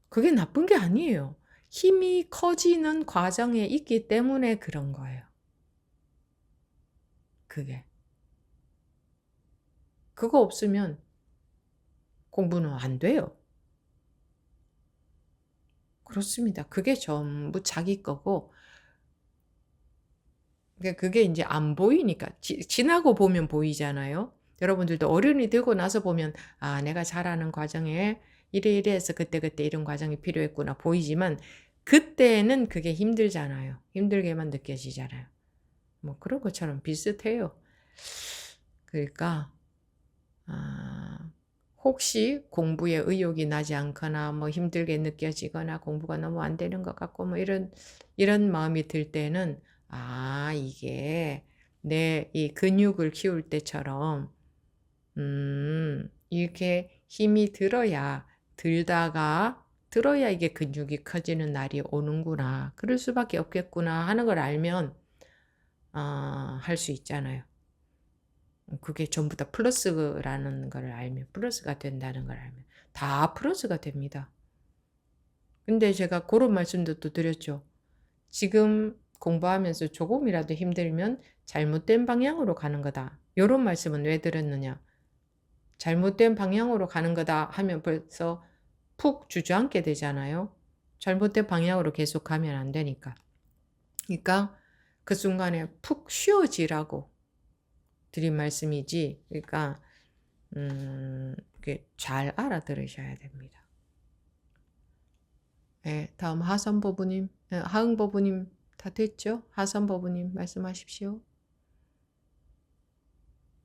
그게 나쁜 게 아니에요. 힘이 커지는 과정에 있기 때문에 그런 거예요. 그게. 그거 없으면 공부는 안 돼요. 그렇습니다. 그게 전부 자기 거고 그게 이제 안 보이니까 지나고 보면 보이잖아요. 여러분들도 어른이 되고 나서 보면 아, 내가 자라는 과정에 이래 해서 그때 이런 과정이 필요했구나 보이지만 그때는 그게 힘들잖아요. 힘들게만 느껴지잖아요. 뭐 그런 것처럼 비슷해요. 그러니까 혹시 공부에 의욕이 나지 않거나 뭐 힘들게 느껴지거나 공부가 너무 안 되는 것 같고 뭐 이런 마음이 들 때는 이게 내 이 근육을 키울 때처럼 이렇게 힘이 들어야 이게 근육이 커지는 날이 오는구나. 그럴 수밖에 없겠구나 하는 걸 알면 할 수 있잖아요. 그게 전부 다 플러스라는 걸 알면 플러스가 된다는 걸 알면 다 플러스가 됩니다. 근데 제가 그런 말씀도 또 드렸죠. 지금 공부하면서 조금이라도 힘들면 잘못된 방향으로 가는 거다. 이런 말씀은 왜 드렸느냐. 잘못된 방향으로 가는 거다 하면 벌써 푹 주저앉게 되잖아요. 잘못된 방향으로 계속 가면 안 되니까. 그러니까 그 순간에 푹 쉬어지라고 드린 말씀이지. 그러니까 이게 잘 알아들으셔야 됩니다. 네, 다음 하선버부님, 하응버부님 다 됐죠? 하선버부님 말씀하십시오.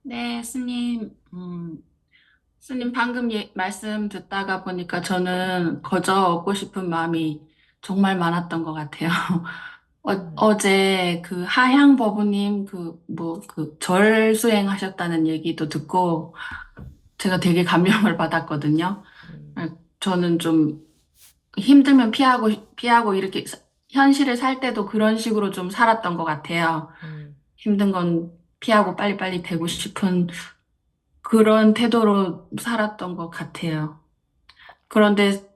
네, 스님, 스님 방금 말씀 듣다가 보니까 저는 거저 얻고 싶은 마음이 정말 많았던 것 같아요. 어제 그 하향 법우님 절 수행하셨다는 얘기도 듣고 제가 되게 감명을 받았거든요. 저는 좀 힘들면 피하고 이렇게 현실을 살 때도 그런 식으로 좀 살았던 것 같아요. 힘든 건 피하고 빨리빨리 되고 싶은 그런 태도로 살았던 것 같아요. 그런데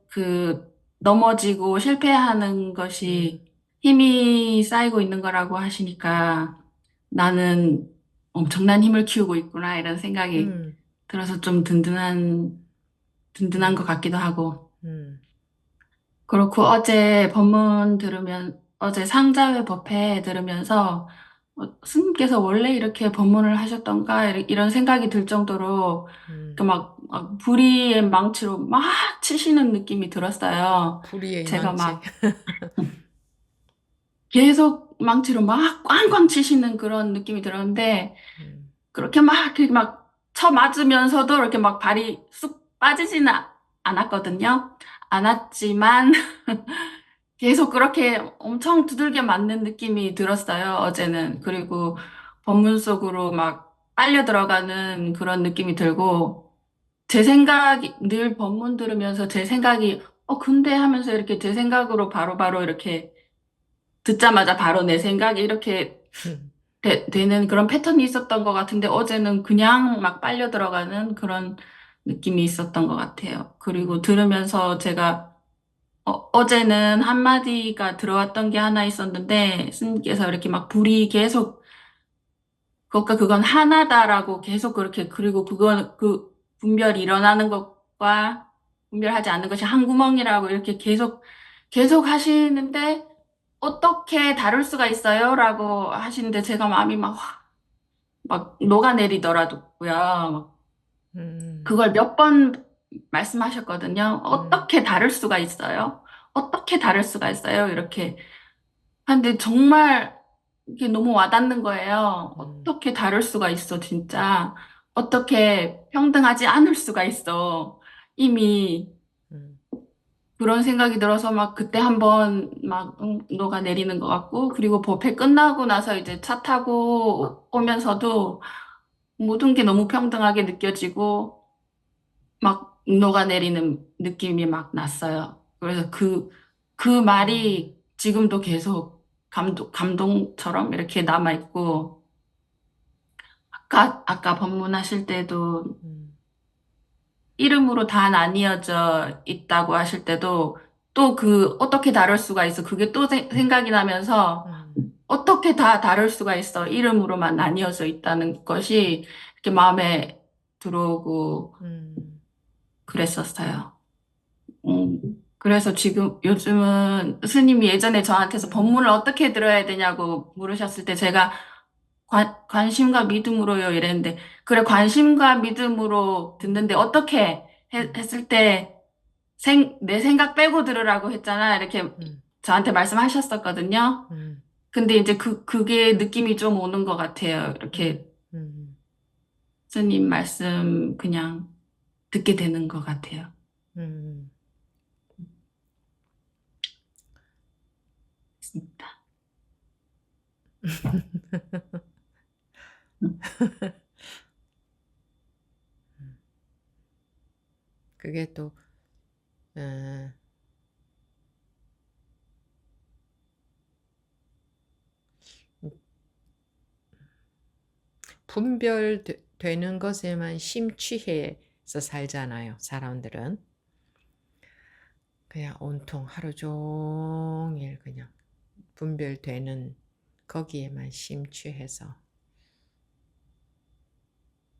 넘어지고 실패하는 것이 힘이 쌓이고 있는 거라고 하시니까 나는 엄청난 힘을 키우고 있구나 이런 생각이 들어서 좀 든든한 것 같기도 하고. 그렇고 어제 상자회 법회 들으면서 스님께서 원래 이렇게 법문을 하셨던가 이런 생각이 들 정도로 막 불의의 망치로 막 치시는 느낌이 들었어요. 불의의 제가 망치. 막 계속 망치로 막 꽝꽝 치시는 그런 느낌이 들었는데 그렇게 막 쳐맞으면서도 이렇게 막 발이 쑥 빠지지는 않았거든요. 않았지만 계속 그렇게 엄청 두들겨 맞는 느낌이 들었어요, 어제는. 그리고 법문 속으로 막 빨려 들어가는 그런 느낌이 들고, 제 생각이, 늘 법문 들으면서 제 생각이, 근데 하면서 이렇게 제 생각으로 바로바로 이렇게 듣자마자 바로 내 생각이 이렇게 되는 그런 패턴이 있었던 것 같은데 어제는 그냥 막 빨려 들어가는 그런 느낌이 있었던 것 같아요. 그리고 들으면서 제가 어제는 한마디가 들어왔던 게 하나 있었는데 스님께서 이렇게 막 불이 계속 그것과 그건 하나다라고 계속 그렇게 그리고 그건 그 분별이 일어나는 것과 분별하지 않는 것이 한 구멍이라고 이렇게 계속 하시는데 어떻게 다룰 수가 있어요? 라고 하시는데 제가 마음이 막 녹아내리더라고요. 막 음, 그걸 몇 번 말씀하셨거든요. 음, 어떻게 다룰 수가 있어요? 어떻게 다룰 수가 있어요? 이렇게. 근데 정말 이게 너무 와닿는 거예요. 음, 어떻게 다룰 수가 있어, 진짜. 어떻게 평등하지 않을 수가 있어. 이미 음, 그런 생각이 들어서 막 그때 한번 막 녹아내리는 것 같고, 그리고 법회 끝나고 나서 이제 차 타고 오면서도 모든 게 너무 평등하게 느껴지고, 막 녹아내리는 느낌이 막 났어요. 그래서 그 음, 말이 지금도 계속 감동처럼 이렇게 남아있고, 아까 법문하실 때도 음, 이름으로 다 나뉘어져 있다고 하실 때도 또 어떻게 다룰 수가 있어. 그게 또 생각이 나면서 음, 어떻게 다 다룰 수가 있어. 이름으로만 나뉘어져 있다는 것이 이렇게 마음에 들어오고 음, 그랬었어요. 그래서 지금 요즘은 스님이 예전에 저한테서 음, 법문을 어떻게 들어야 되냐고 물으셨을 때 제가 관심과 믿음으로요 이랬는데 그래 관심과 믿음으로 음, 듣는데 어떻게 음, 했을 때 내 생각 빼고 들으라고 했잖아. 이렇게 음, 저한테 말씀하셨었거든요. 음, 근데 이제 그게 느낌이 좀 오는 것 같아요. 음, 이렇게 음, 스님 말씀 그냥 듣게 되는 것 같아요. 음. 있습니다. 그게 또, 어, 분별되는 것에만 심취해서 살잖아요, 사람들은. 그냥 온통 하루 종일 그냥 분별되는 거기에만 심취해서.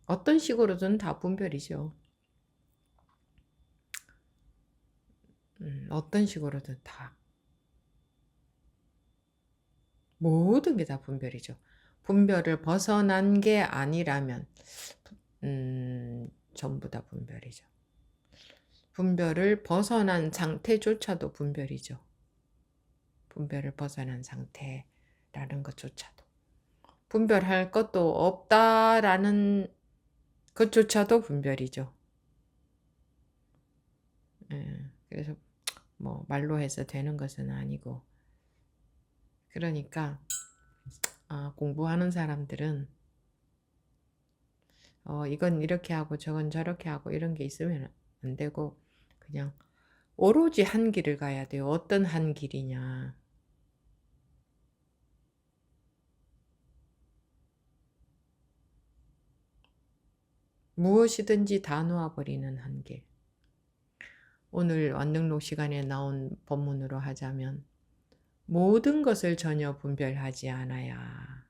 어떤 식으로든 다 분별이죠. 어떤 식으로든 다. 모든 게 다 분별이죠. 분별을 벗어난 게 아니라면, 전부 다 분별이죠. 분별을 벗어난 상태조차도 분별이죠. 분별을 벗어난 상태라는 것조차도. 분별할 것도 없다라는 것조차도 분별이죠. 그래서 뭐 말로 해서 되는 것은 아니고. 그러니까 공부하는 사람들은 이건 이렇게 하고 저건 저렇게 하고 이런 게 있으면 안 되고 그냥 오로지 한 길을 가야 돼요. 어떤 한 길이냐. 무엇이든지 다 놓아버리는 한 길. 오늘 완등록 시간에 나온 본문으로 하자면 모든 것을 전혀 분별하지 않아야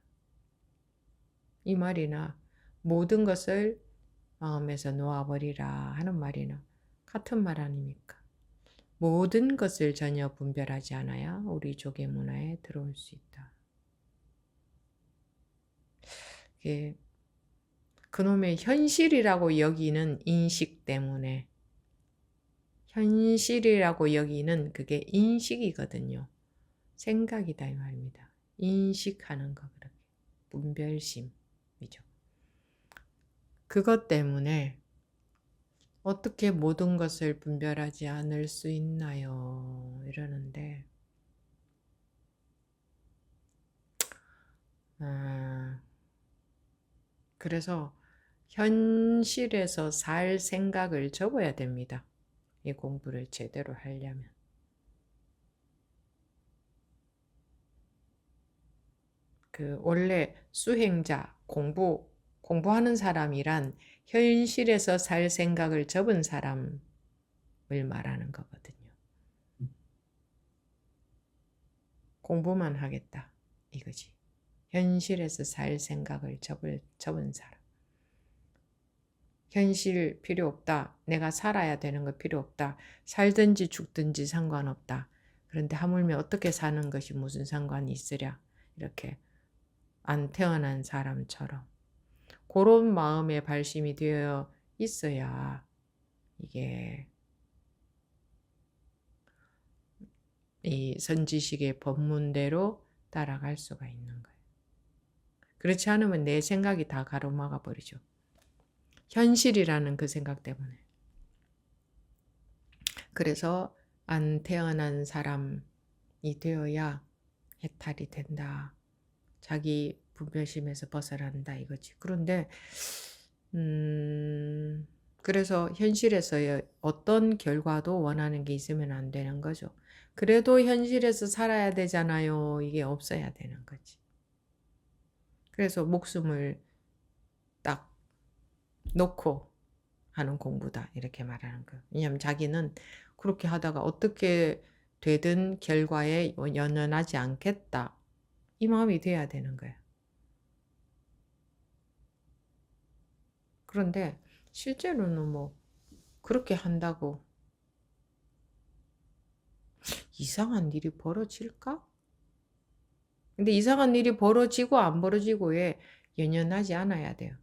이 말이나 모든 것을 마음에서 놓아버리라 하는 말이나 같은 말 아닙니까? 모든 것을 전혀 분별하지 않아야 우리 조계 문화에 들어올 수 있다. 이게 그놈의 현실이라고 여기는 인식 때문에 현실이라고 여기는 그게 인식이거든요. 생각이다 이 말입니다. 인식하는 거 그렇게 분별심이죠. 그것 때문에 어떻게 모든 것을 분별하지 않을 수 있나요? 이러는데 아, 그래서 현실에서 살 생각을 접어야 됩니다. 이 공부를 제대로 하려면. 원래 수행자, 공부하는 사람이란 현실에서 살 생각을 접은 사람을 말하는 거거든요. 공부만 하겠다 이거지. 현실에서 살 생각을 접은 사람. 현실 필요 없다. 내가 살아야 되는 거 필요 없다. 살든지 죽든지 상관없다. 그런데 하물며 어떻게 사는 것이 무슨 상관이 있으랴. 이렇게 안 태어난 사람처럼. 그런 마음의 발심이 되어 있어야 이게 이 선지식의 법문대로 따라갈 수가 있는 거예요. 그렇지 않으면 내 생각이 다 가로막아 버리죠. 현실이라는 그 생각 때문에. 그래서 안 태어난 사람이 되어야 해탈이 된다. 자기 분별심에서 벗어난다 이거지. 그런데 그래서 현실에서의 어떤 결과도 원하는 게 있으면 안 되는 거죠. 그래도 현실에서 살아야 되잖아요. 이게 없어야 되는 거지. 그래서 목숨을 딱 놓고 하는 공부다 이렇게 말하는 거예요. 왜냐하면 자기는 그렇게 하다가 어떻게 되든 결과에 연연하지 않겠다. 이 마음이 돼야 되는 거예요. 그런데 실제로는 뭐 그렇게 한다고 이상한 일이 벌어질까? 근데 이상한 일이 벌어지고 안 벌어지고에 연연하지 않아야 돼요.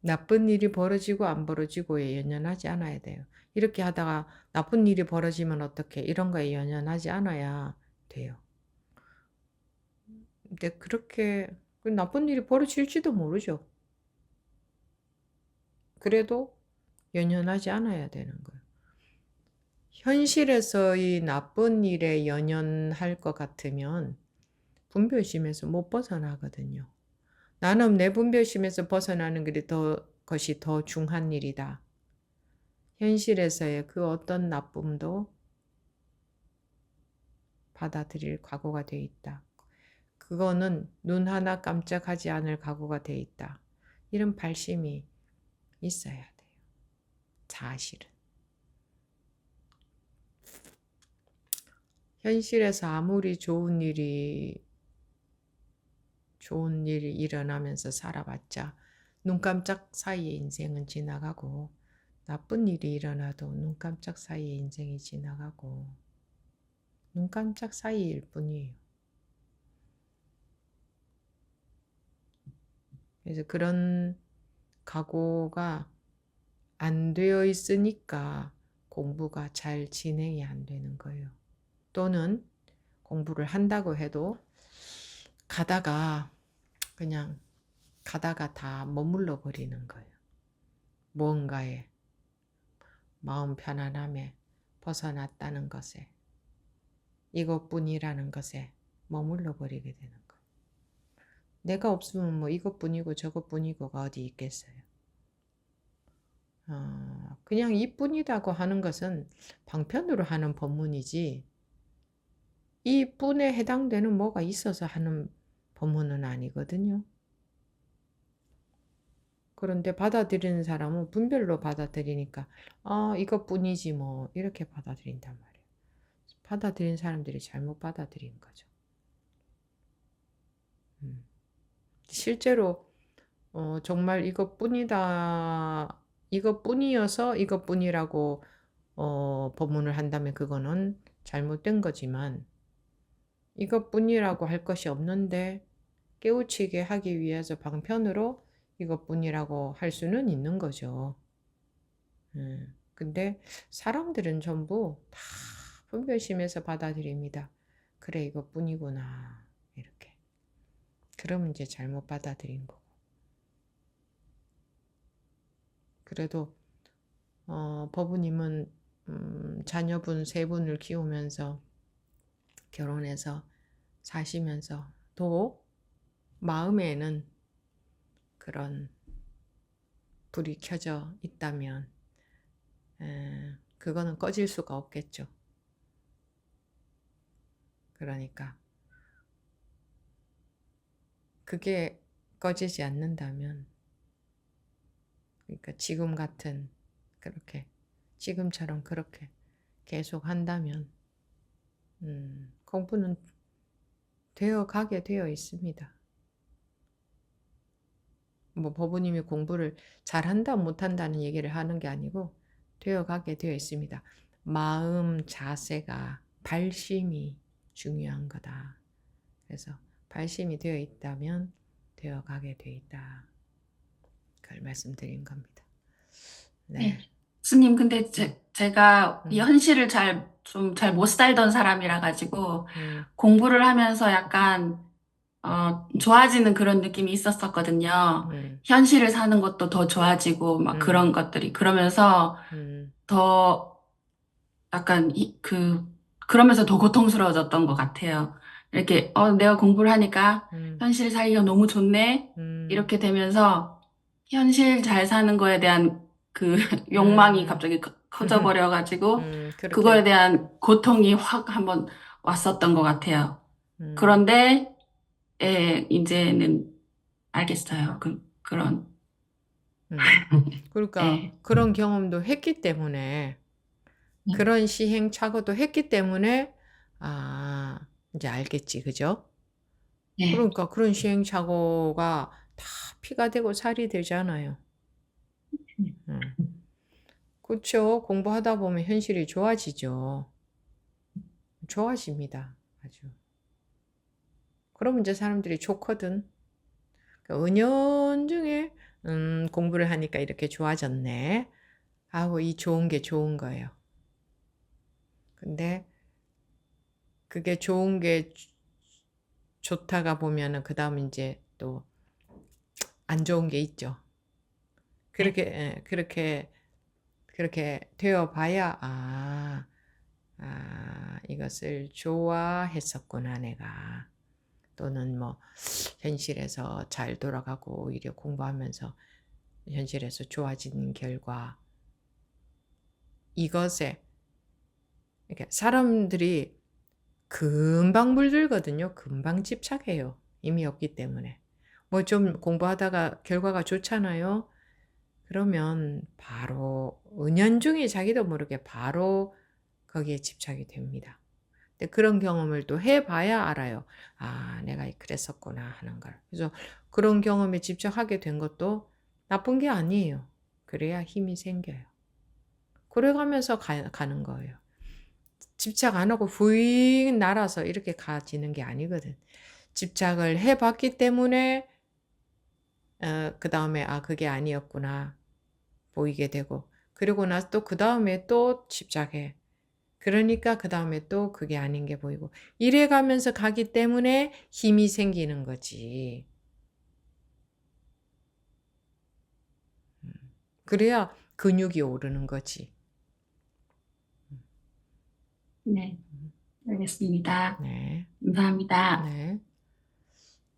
나쁜 일이 벌어지고 안 벌어지고에 연연하지 않아야 돼요. 이렇게 하다가 나쁜 일이 벌어지면 어떡해? 이런 거에 연연하지 않아야 돼요. 근데 그렇게 나쁜 일이 벌어질지도 모르죠. 그래도 연연하지 않아야 되는 거예요. 현실에서의 나쁜 일에 연연할 것 같으면 분별심에서 못 벗어나거든요. 나는 내 분별심에서 벗어나는 것이 더 중한 일이다. 현실에서의 그 어떤 나쁨도 받아들일 각오가 돼 있다. 그거는 눈 하나 깜짝하지 않을 각오가 돼 있다. 이런 발심이 있어야 돼요. 사실은. 현실에서 아무리 좋은 일이 일어나면서 살아봤자 눈 깜짝 사이에 인생은 지나가고 나쁜 일이 일어나도 눈 깜짝 사이에 인생이 지나가고 눈 깜짝 사이일 뿐이에요. 그래서 그런 각오가 안 되어 있으니까 공부가 잘 진행이 안 되는 거예요. 또는 공부를 한다고 해도 그냥 가다가 다 머물러 버리는 거예요. 무언가에 마음 편안함에 벗어났다는 것에 이것뿐이라는 것에 머물러 버리게 되는 거예요. 내가 없으면 뭐 이것뿐이고 저것뿐이고가 어디 있겠어요. 그냥 이뿐이라고 하는 것은 방편으로 하는 법문이지 이 뿐에 해당되는 뭐가 있어서 하는 법문은 아니거든요. 그런데 받아들이는 사람은 분별로 받아들이니까 이것뿐이지 뭐 이렇게 받아들인단 말이에요. 받아들인 사람들이 잘못 받아들인 거죠. 실제로 정말 이것뿐이어서 이것뿐이라고 법문을 한다면 그거는 잘못된 거지만 이것뿐이라고 할 것이 없는데 깨우치게 하기 위해서 방편으로 이것뿐이라고 할 수는 있는 거죠. 근데 사람들은 전부 다 분별심에서 받아들입니다. 그래 이것뿐이구나 이렇게. 그러면 이제 잘못 받아들인 거고. 그래도 법우님은 자녀분 3분을 키우면서 결혼해서 사시면서 또 마음에는 그런 불이 켜져 있다면 그거는 꺼질 수가 없겠죠. 그러니까 그게 꺼지지 않는다면, 그러니까 지금 같은 그렇게 지금처럼 그렇게 계속 한다면 공부는 되어 가게 되어 있습니다. 뭐 법부님이 공부를 잘한다 못한다는 얘기를 하는 게 아니고 되어 가게 되어 있습니다. 마음 자세가 발심이 중요한 거다. 그래서 발심이 되어 있다면 되어 가게 되어 있다. 그걸 말씀드린 겁니다. 네. 네. 스님, 근데 제가 이 현실을 좀 잘 못 살던 사람이라 가지고 공부를 하면서 약간 좋아지는 그런 느낌이 있었었거든요. 현실을 사는 것도 더 좋아지고 막 그런 것들이 그러면서 더 약간 그러면서 더 고통스러워졌던 것 같아요. 이렇게 내가 공부를 하니까 현실 살기가 너무 좋네. 이렇게 되면서 현실 잘 사는 거에 대한 그 욕망이 갑자기 커져버려 가지고 그거에 그렇게 대한 고통이 확 한번 왔었던 것 같아요. 그런데 이제는 알겠어요. 그런 그러니까 예. 그런 경험도 했기 때문에 그런 시행착오도 했기 때문에 이제 알겠지, 그죠? 예. 그러니까 그런 시행착오가 다 피가 되고 살이 되잖아요. 그렇죠. 공부하다 보면 현실이 좋아지죠. 좋아집니다. 아주. 그러면 이제 사람들이 좋거든. 그러니까 은연중에 공부를 하니까 이렇게 좋아졌네 하고 이 좋은 게 좋은 거예요. 근데 그게 좋은 게 좋다가 보면은 그 다음 이제 또 안 좋은 게 있죠. 그렇게 되어 봐야 이것을 좋아했었구나 내가. 또는 뭐 현실에서 잘 돌아가고 오히려 공부하면서 현실에서 좋아지는 결과, 이것에 이렇게 사람들이 금방 물들거든요. 금방 집착해요. 이미 없기 때문에. 뭐 좀 공부하다가 결과가 좋잖아요. 그러면 바로 은연중에 자기도 모르게 바로 거기에 집착이 됩니다. 근데 그런 경험을 또 해봐야 알아요. 내가 그랬었구나 하는 걸. 그래서 그런 경험에 집착하게 된 것도 나쁜 게 아니에요. 그래야 힘이 생겨요. 그래가면서 가는 거예요. 집착 안 하고 후익 날아서 이렇게 가지는 게 아니거든. 집착을 해봤기 때문에 그 다음에 그게 아니었구나 보이게 되고, 그리고 나서 또 그 다음에 또 집착해. 그러니까 그 다음에 또 그게 아닌 게 보이고, 이래 가면서 가기 때문에 힘이 생기는 거지. 그래야 근육이 오르는 거지. 네, 알겠습니다. 네. 감사합니다. 네.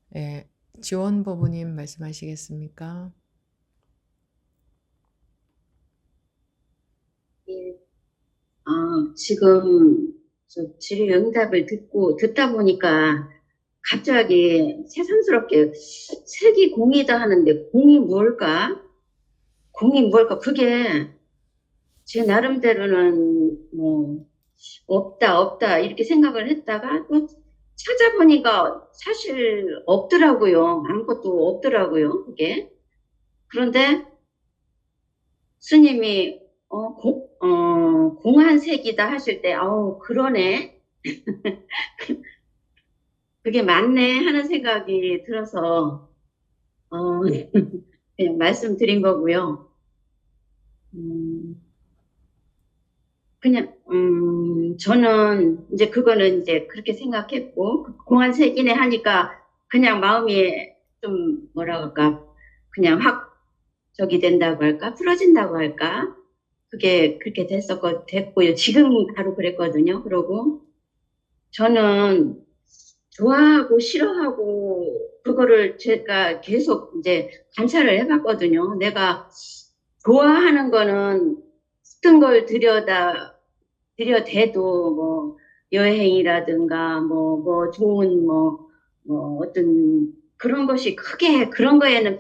네. 지원법부님 말씀하시겠습니까? 예, 지금 저 질의 응답을 듣다 보니까 갑자기 새삼스럽게 색이 공이다 하는데 공이 뭘까? 공이 뭘까? 그게 제 나름대로는 뭐 없다 이렇게 생각을 했다가 또 찾아보니까 사실 없더라고요. 아무것도 없더라고요. 그게. 그런데 스님이 공한색이다 하실 때 그러네. 그게 맞네 하는 생각이 들어서 그냥 말씀드린 거고요. 그냥 저는 이제 그거는 이제 그렇게 생각했고 공한색이네 하니까 그냥 마음이 좀 뭐라 그럴까 그냥 확 저기 된다고 할까 풀어진다고 할까 그게 그렇게 됐고요. 지금 바로 그랬거든요. 그러고 저는 좋아하고 싫어하고 그거를 제가 계속 이제 관찰을 해봤거든요. 내가 좋아하는 거는 어떤 걸 들여대도 뭐 여행이라든가 뭐 좋은 뭐 어떤 그런 것이 크게 그런 거에는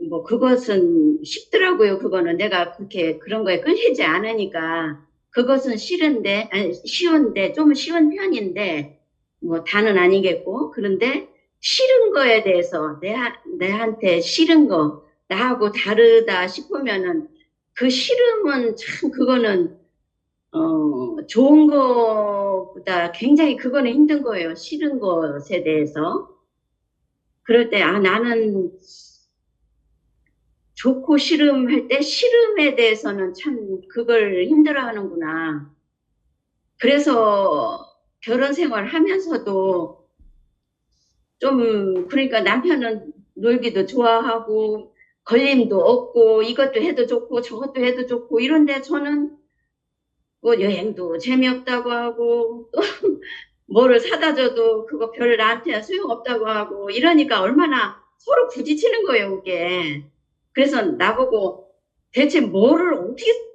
뭐 그것은 쉽더라고요. 그거는 내가 그렇게 그런 거에 끌리지 않으니까 그것은 싫은데 아니 쉬운데 좀 쉬운 편인데 뭐 다는 아니겠고 그런데 싫은 거에 대해서 내한테 싫은 거 나하고 다르다 싶으면은 그 싫음은 참 그거는 좋은 거보다 굉장히 그거는 힘든 거예요. 싫은 것에 대해서. 그럴 때, 나는 좋고 싫음 할 때 싫음에 대해서는 참 그걸 힘들어 하는구나. 그래서 결혼 생활 하면서도 좀, 그러니까 남편은 놀기도 좋아하고, 걸림도 없고, 이것도 해도 좋고, 저것도 해도 좋고, 이런데 저는 뭐 여행도 재미없다고 하고, 또 뭐를 사다 줘도 그거 별 나한테 소용없다고 하고, 이러니까 얼마나 서로 부딪히는 거예요, 그게. 그래서 나보고 대체 뭐를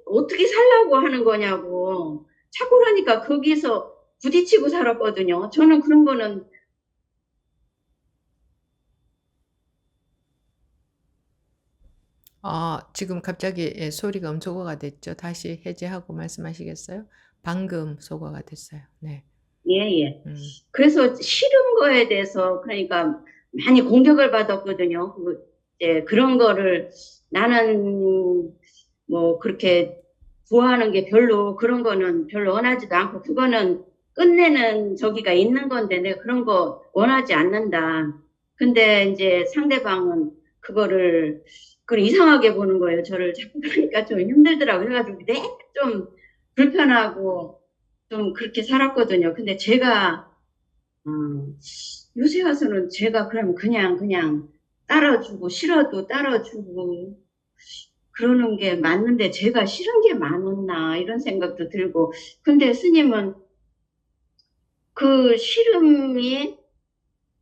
어떻게 살라고 하는 거냐고. 자꾸 그러니까 거기서 부딪히고 살았거든요. 저는 그런 거는 지금 갑자기 소리가 음소거가 됐죠. 다시 해제하고 말씀하시겠어요? 방금 소거가 됐어요. 네. 예. 음. 그래서 싫은 거에 대해서 그러니까 많이 공격을 받았거든요. 이제 그런 거를 나는 뭐 그렇게 좋아하는 게 별로 그런 거는 별로 원하지도 않고 그거는 끝내는 저기가 있는 건데 내가 그런 거 원하지 않는다. 근데 이제 상대방은 그걸 이상하게 보는 거예요. 저를 자꾸 그러니까 좀 힘들더라고요. 그래가지고 좀 불편하고 좀 그렇게 살았거든요. 근데 제가 요새 와서는 제가 그럼 그냥 따라주고 싫어도 따라주고 그러는 게 맞는데 제가 싫은 게 많았나 이런 생각도 들고 근데 스님은 그 싫음이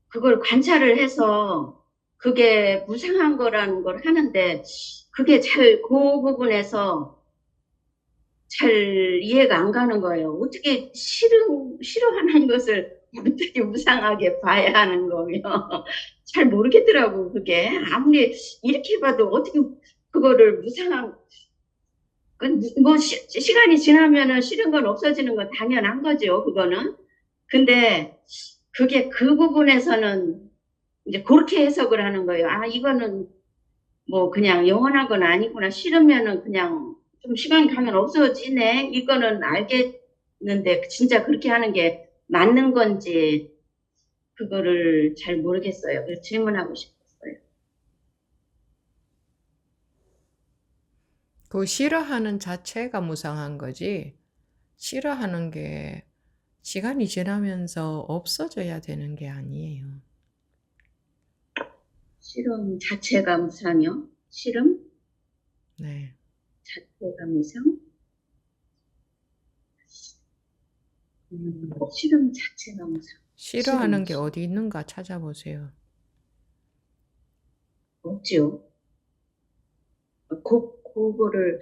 그걸 관찰을 해서 그게 무상한 거라는 걸 하는데 그게 그 부분에서 잘 이해가 안 가는 거예요. 어떻게 싫어하는 것을 어떻게 무상하게 봐야 하는 거며. 잘 모르겠더라고, 그게. 아무리 이렇게 봐도 어떻게 그거를 뭐, 시간이 지나면은 싫은 건 없어지는 건 당연한 거죠, 그거는. 근데 그게 그 부분에서는 이제 그렇게 해석을 하는 거예요. 이거는 뭐 그냥 영원한 건 아니구나. 싫으면은 그냥 좀 시간이 가면 없어지네. 이거는 알겠는데 진짜 그렇게 하는 게 맞는 건지 그거를 잘 모르겠어요. 그래서 질문하고 싶었어요. 그 싫어하는 자체가 무상한 거지. 싫어하는 게 시간이 지나면서 없어져야 되는 게 아니에요. 싫음 자체가 무상이요? 싫음 네. 자체가 무상? 싫음 자체가 무상. 싫어하는 게 어디 있는가 찾아보세요. 없지요. 그거를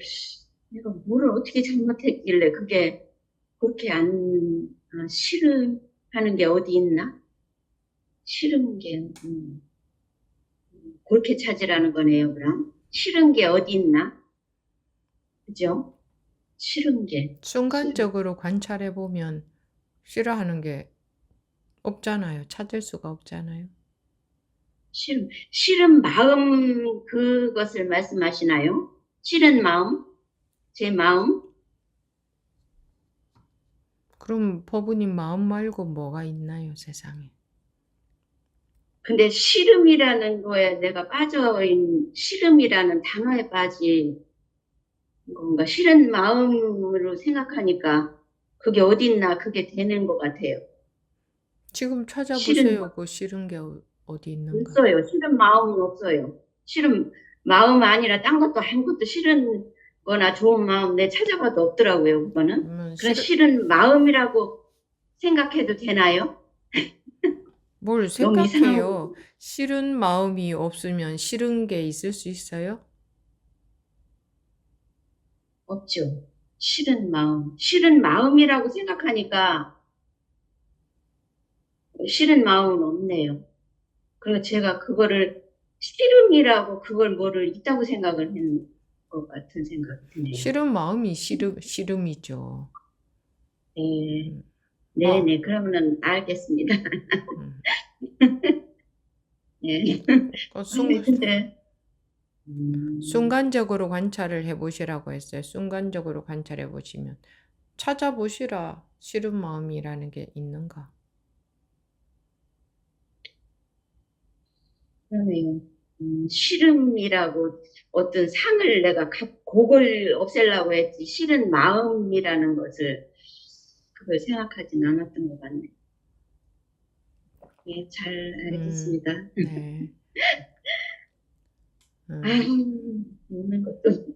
내가 뭐를 어떻게 잘못했길래 그게 그렇게 싫어하는 게 어디 있나? 싫은 게 그렇게 찾으라는 거네요. 그럼 싫은 게 어디 있나? 그죠? 싫은 게 순간적으로 관찰해 보면 싫어하는 게 없잖아요. 찾을 수가 없잖아요. 싫은 마음 그것을 말씀하시나요? 싫은 마음, 제 마음. 그럼 법부님 마음 말고 뭐가 있나요, 세상에? 근데 싫음이라는 거에 내가 싫음이라는 단어에 빠진 건가? 싫은 마음으로 생각하니까 그게 어디 있나 그게 되는 것 같아요. 지금 싫은 찾아보세요. 그 싫은 게 어디 있는가? 없어요. 싫은 마음은 없어요. 싫은 마음 아니라 딴 것도 아무것도 싫은 거나 좋은 마음 내 찾아봐도 없더라고요. 그거는. 그런 싫은 마음이라고 생각해도 되나요? 뭘 너무 이상한 생각해요? 싫은 마음이 없으면 싫은 게 있을 수 있어요? 없죠. 싫은 마음이라고 생각하니까 싫은 마음은 없네요. 그리고 제가 그거를 싫음이라고 그걸 뭐를 있다고 생각을 했는 것 같은 생각이 드네요. 싫은 마음이 싫음이죠. 네, 음, 네, 네. 그러면은 알겠습니다. 음. 네. 그 아니, 근데, 순간적으로 관찰을 해보시라고 했어요. 순간적으로 관찰해 보시면 찾아보시라. 싫은 마음이라는 게 있는가? 그러네요. 싫음이라고 어떤 상을 내가 그걸 없애려고 했지, 싫은 마음이라는 것을 그걸 생각하진 않았던 것 같네. 예, 잘 알겠습니다. 네. 아유, 먹는 것도.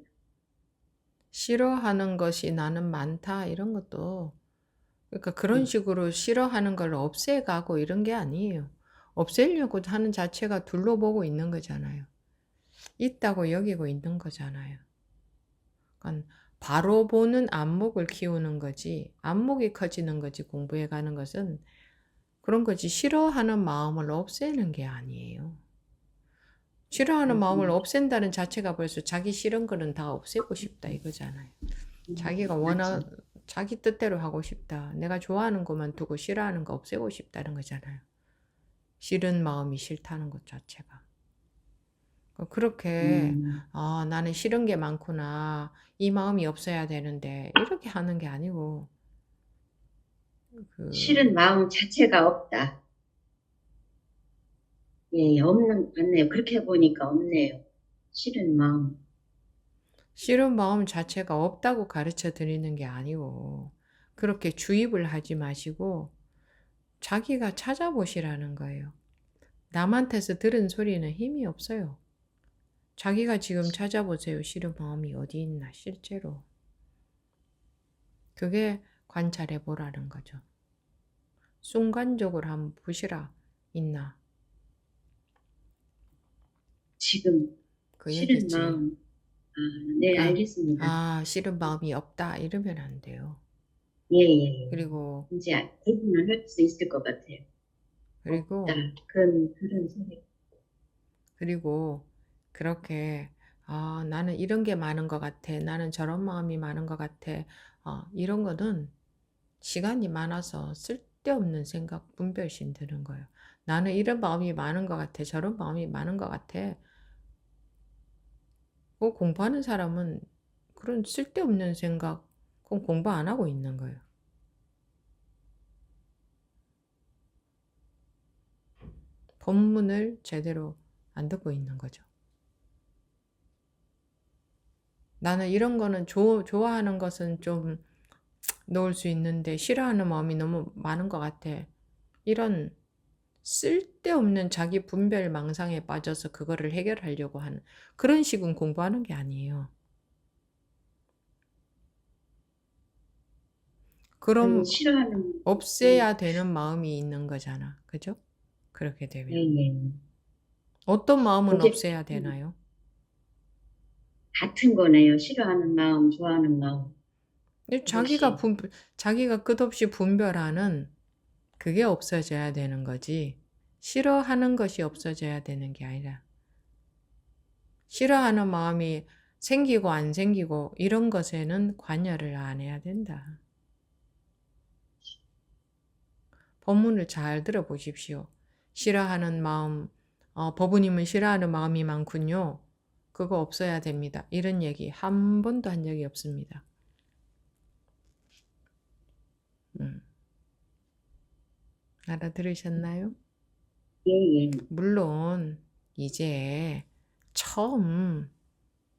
싫어하는 것이 나는 많다. 이런 것도 그러니까 그런 식으로 싫어하는 걸 없애가고 이런 게 아니에요. 없애려고 하는 자체가 둘러보고 있는 거잖아요. 있다고 여기고 있는 거잖아요. 그러니까 바로 보는 안목을 키우는 거지, 안목이 커지는 거지, 공부해 가는 것은 그런 거지, 싫어하는 마음을 없애는 게 아니에요. 싫어하는 마음을 없앤다는 자체가 벌써 자기 싫은 거는 다 없애고 싶다 이거잖아요. 자기가 자기 뜻대로 하고 싶다. 내가 좋아하는 것만 두고 싫어하는 거 없애고 싶다는 거잖아요. 싫은 마음이 싫다는 것 자체가. 그렇게 나는 싫은 게 많구나. 이 마음이 없어야 되는데 이렇게 하는 게 아니고 싫은 마음 자체가 없다. 예, 없는 것 같네요. 그렇게 보니까 없네요. 싫은 마음. 싫은 마음 자체가 없다고 가르쳐 드리는 게 아니고 그렇게 주입을 하지 마시고 자기가 찾아보시라는 거예요. 남한테서 들은 소리는 힘이 없어요. 자기가 지금 찾아보세요. 싫은 마음이 어디 있나 실제로. 그게 관찰해 보라는 거죠. 순간적으로 한번 보시라. 있나. 지금 그 싫은 얘기지. 마음. 아, 네, 그러니까 알겠습니다. 싫은 마음이 없다 이러면 안 돼요. 예, 예, 예. 그리고 이제 구분을 할 수 있을 것 같아요. 없다. 그런 소리. 그리고 그렇게 나는 이런 게 많은 것 같아. 나는 저런 마음이 많은 것 같아. 이런 거는 시간이 많아서 쓸데없는 생각, 분별심 드는 거예요. 나는 이런 마음이 많은 것 같아. 저런 마음이 많은 것 같아. 공부하는 사람은 그런 쓸데없는 생각, 그건 공부 안 하고 있는 거예요. 본문을 제대로 안 듣고 있는 거죠. 나는 이런 거는 좋아하는 것은 좀 놓을 수 있는데 싫어하는 마음이 너무 많은 것 같아. 이런 쓸데없는 자기 분별 망상에 빠져서 그거를 해결하려고 하는 그런 식은 공부하는 게 아니에요. 그럼 싫어하는, 없애야 되는 마음이 있는 거잖아. 그죠? 그렇게 예, 되면. 예. 어떤 마음은 그게 없애야 되나요? 같은 거네요. 싫어하는 마음, 좋아하는 마음. 자기가 그것이. 자기가 끝없이 분별하는 그게 없어져야 되는 거지. 싫어하는 것이 없어져야 되는 게 아니라. 싫어하는 마음이 생기고 안 생기고 이런 것에는 관여를 안 해야 된다. 본문을 잘 들어보십시오. 싫어하는 마음, 법부님은 싫어하는 마음이 많군요. 그거 없어야 됩니다. 이런 얘기 한 번도 한 적이 없습니다. 알아들으셨나요? 예, 예. 물론 이제 처음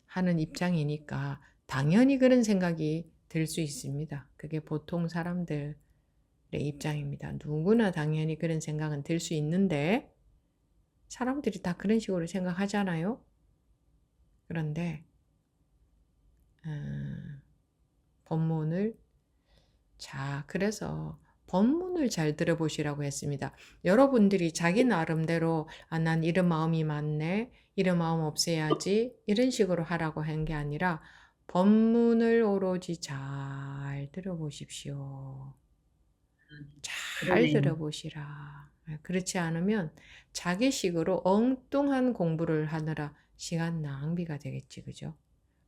하는 입장이니까 당연히 그런 생각이 들 수 있습니다. 그게 보통 사람들의 입장입니다. 누구나 당연히 그런 생각은 들 수 있는데 사람들이 다 그런 식으로 생각하잖아요. 그런데 본문을 그래서 법문을 잘 들어보시라고 했습니다. 여러분들이 자기 나름대로 난 이런 마음이 많네, 이런 마음 없애야지 이런 식으로 하라고 한 게 아니라 법문을 오로지 잘 들어보십시오. 잘 그러네요. 들어보시라. 그렇지 않으면 자기식으로 엉뚱한 공부를 하느라 시간 낭비가 되겠지, 그죠?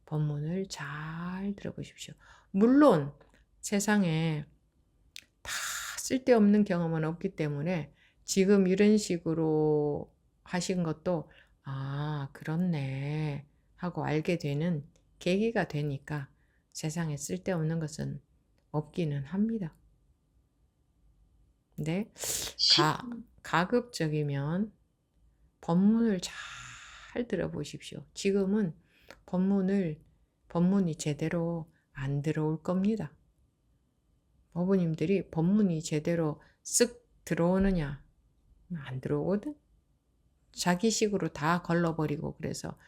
법문을 잘 들어보십시오. 물론 세상에 다 쓸데없는 경험은 없기 때문에 지금 이런 식으로 하신 것도 그렇네 하고 알게 되는 계기가 되니까 세상에 쓸데없는 것은 없기는 합니다. 근데 가급적이면 법문을 잘 들어보십시오. 지금은 법문이 제대로 안 들어올 겁니다. 어부님들이 법문이 제대로 쓱 들어오느냐? 안 들어오거든? 자기식으로 다 걸러버리고 그래서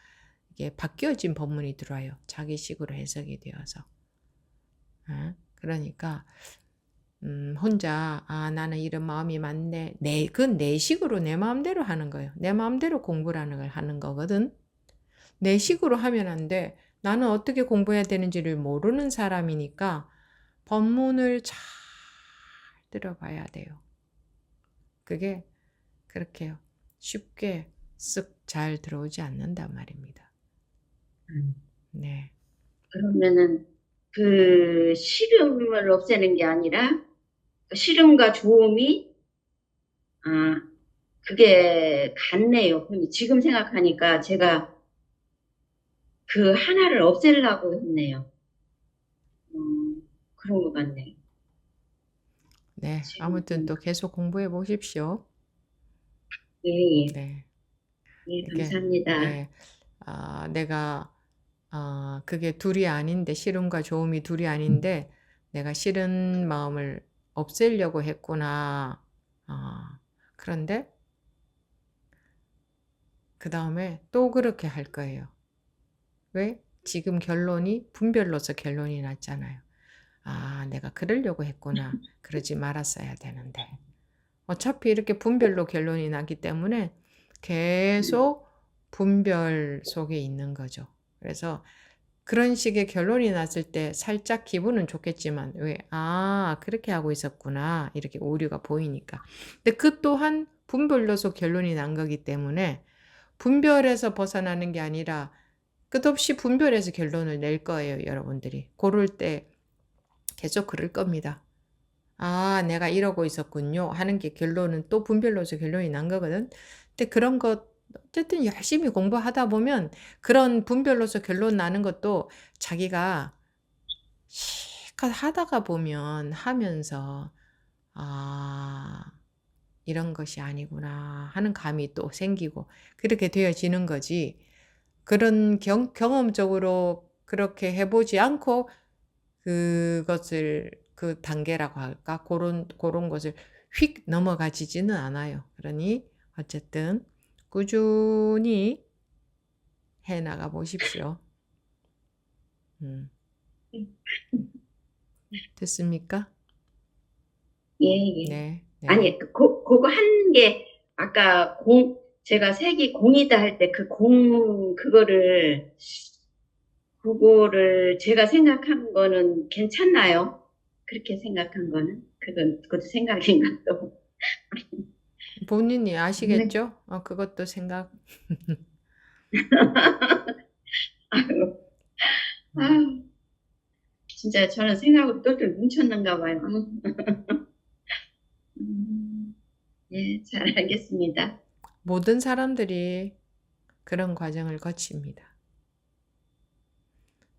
이게 바뀌어진 법문이 들어와요. 자기식으로 해석이 되어서. 그러니까 혼자 나는 이런 마음이 많네. 그건 내 식으로 내 마음대로 하는 거예요. 내 마음대로 공부라는 걸 하는 거거든. 내 식으로 하면 안 돼. 나는 어떻게 공부해야 되는지를 모르는 사람이니까 법문을 잘 들어봐야 돼요. 그게 그렇게 쉽게 쓱 잘 들어오지 않는단 말입니다. 네. 그러면은 그 싫음을 없애는 게 아니라 싫음과 좋음이 그게 같네요. 지금 생각하니까 제가 그 하나를 없애려고 했네요. 그런 것 같네요. 네. 아무튼 또 계속 공부해 보십시오. 예, 예. 네. 예, 이게 감사합니다. 네. 내가 그게 둘이 아닌데 싫음과 좋음이 둘이 아닌데 내가 싫은 마음을 없애려고 했구나. 그런데 그 다음에 또 그렇게 할 거예요. 왜? 지금 분별로서 결론이 났잖아요. 내가 그러려고 했구나. 그러지 말았어야 되는데. 어차피 이렇게 분별로 결론이 나기 때문에 계속 분별 속에 있는 거죠. 그래서 그런 식의 결론이 났을 때 살짝 기분은 좋겠지만 왜? 그렇게 하고 있었구나. 이렇게 오류가 보이니까. 근데 그 또한 분별로서 결론이 난 거기 때문에 분별에서 벗어나는 게 아니라 끝없이 분별해서 결론을 낼 거예요, 여러분들이. 고를 때 계속 그럴 겁니다. 내가 이러고 있었군요 하는 게 결론은 또 분별로서 결론이 난 거거든. 근데 그런 것 어쨌든 열심히 공부하다 보면 그런 분별로서 결론 나는 것도 자기가 실컷 하다가 보면 하면서 이런 것이 아니구나 하는 감이 또 생기고 그렇게 되어지는 거지. 그런 경험적으로 그렇게 해보지 않고 그것을 그 단계라고 할까? 그런 것을 휙 넘어가지지는 않아요. 그러니 어쨌든 꾸준히 해 나가 보십시오. 됐습니까? 예, 예. 네. 네. 아니, 그거 한 게, 아까 제가 색이 공이다 할 때 그거를 제가 생각한 거는 괜찮나요? 그렇게 생각한 거는? 그것도 생각인가 또. 본인이 아시겠죠? 그것도 생각. 아유, 진짜 저는 생각으로 똘똘 뭉쳤는가 봐요. 예, 잘 알겠습니다. 모든 사람들이 그런 과정을 거칩니다.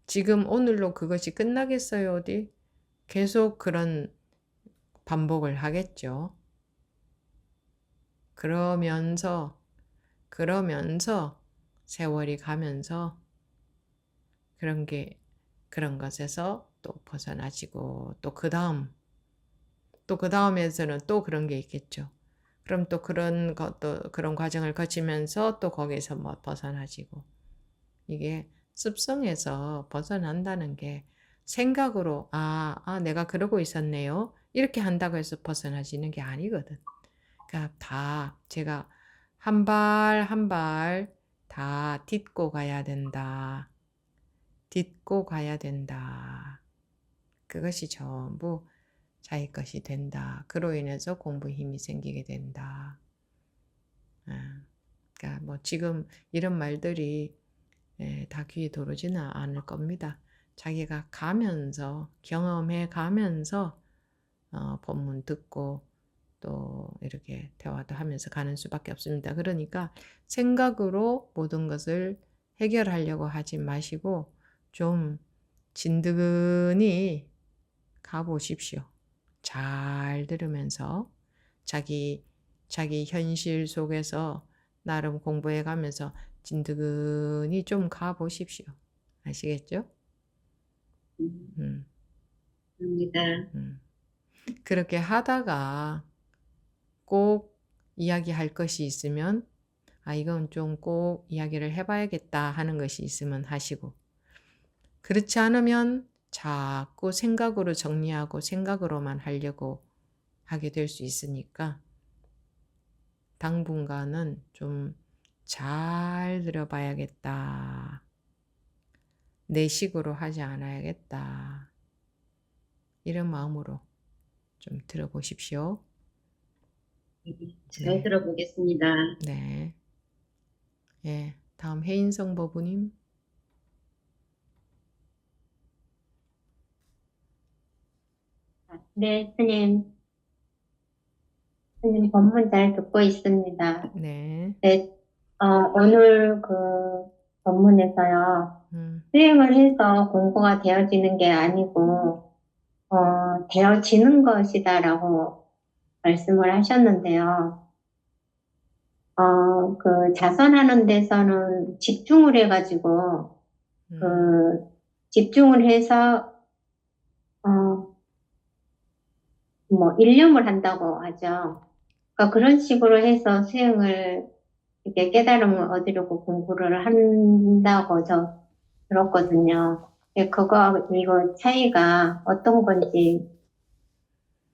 지금 오늘로 그것이 끝나겠어요, 어디? 계속 그런 반복을 하겠죠. 그러면서 세월이 가면서 그런 것에서 또 벗어나시고 또 그 다음에서는 또 그런 게 있겠죠. 그럼 또 그런 과정을 거치면서 또 거기서 벗어나시고 이게 습성에서 벗어난다는 게 생각으로 내가 그러고 있었네요. 이렇게 한다고 해서 벗어나지는 게 아니거든. 그러니까 다 제가 한 발 한 발 다 딛고 가야 된다. 딛고 가야 된다. 그것이 전부 자기 것이 된다. 그로 인해서 공부 힘이 생기게 된다. 그러니까 뭐 지금 이런 말들이 다 귀에 들어오지는 않을 겁니다. 자기가 가면서 경험해 가면서 법문 듣고 또 이렇게 대화도 하면서 가는 수밖에 없습니다. 그러니까 생각으로 모든 것을 해결하려고 하지 마시고 좀 진드근히 가보십시오. 잘 들으면서 자기 현실 속에서 나름 공부해 가면서 진드근히 좀 가보십시오. 아시겠죠? 합니다. 그렇게 하다가 꼭 이야기할 것이 있으면 이건 좀 꼭 이야기를 해봐야겠다 하는 것이 있으면 하시고, 그렇지 않으면 자꾸 생각으로 정리하고 생각으로만 하려고 하게 될 수 있으니까 당분간은 좀 잘 들어봐야겠다. 내 식으로 하지 않아야겠다. 이런 마음으로 좀 들어보십시오. 잘 네. 들어보겠습니다. 네. 예, 다음 해인성 법우님. 네, 스님 법문 잘 듣고 있습니다. 네. 네, 오늘 그 법문에서요, 수행을 해서 공부가 되어지는 게 아니고, 되어지는 것이다라고 말씀을 하셨는데요. 그 자선하는 데서는 집중을 해가지고, 집중을 해서, 뭐, 일념을 한다고 하죠. 그러니까 그런 식으로 해서 수행을, 이렇게 깨달음을 얻으려고 공부를 한다고 저 들었거든요. 이거 차이가 어떤 건지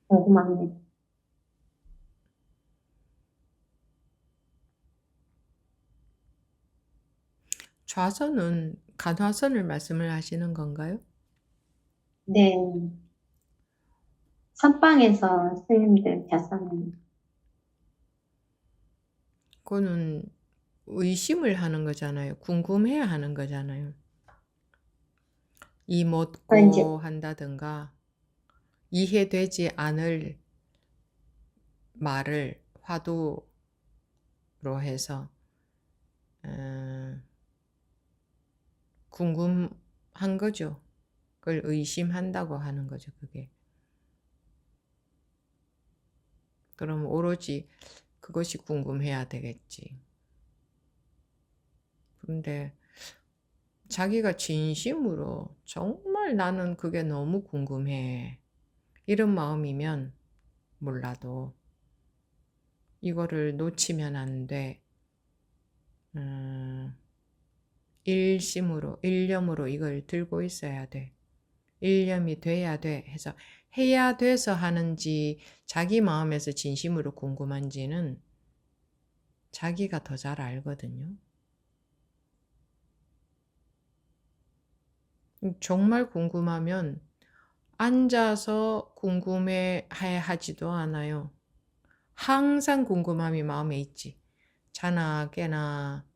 궁금합니다. 좌선은 간화선을 말씀을 하시는 건가요? 네. 선방에서 스님들 자선. 그거는 의심을 하는 거잖아요. 궁금해야 하는 거잖아요. 이못고 한다든가 이해되지 않을 말을 화두로 해서 궁금한 거죠. 그걸 의심한다고 하는 거죠. 그게. 그럼 오로지 그것이 궁금해야 되겠지. 그런데 자기가 진심으로 정말 나는 그게 너무 궁금해. 이런 마음이면 몰라도 이거를 놓치면 안 돼. 일심으로, 일념으로 이걸 들고 있어야 돼. 일념이 돼야 돼 해서 해야 돼서 하는지 자기 마음에서 진심으로 궁금한지는 자기가 더 잘 알거든요. 정말 궁금하면 앉아서 궁금해 하지도 않아요. 항상 궁금함이 마음에 있지. 자나 깨나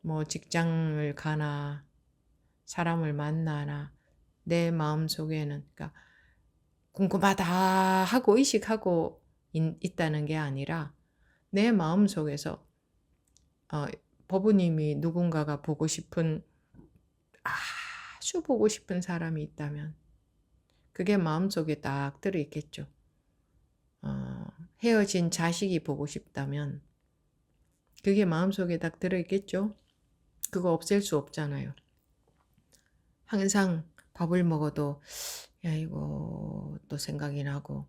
뭐 직장을 가나 사람을 만나나 내 마음속에는 그러니까 궁금하다 하고 의식하고 있다는 게 아니라 내 마음속에서 법우님이 누군가가 보고 싶은 아주 보고 싶은 사람이 있다면 그게 마음속에 딱 들어있겠죠. 헤어진 자식이 보고 싶다면 그게 마음속에 딱 들어있겠죠. 그거 없앨 수 없잖아요. 항상 밥을 먹어도 야 이거 또 생각이 나고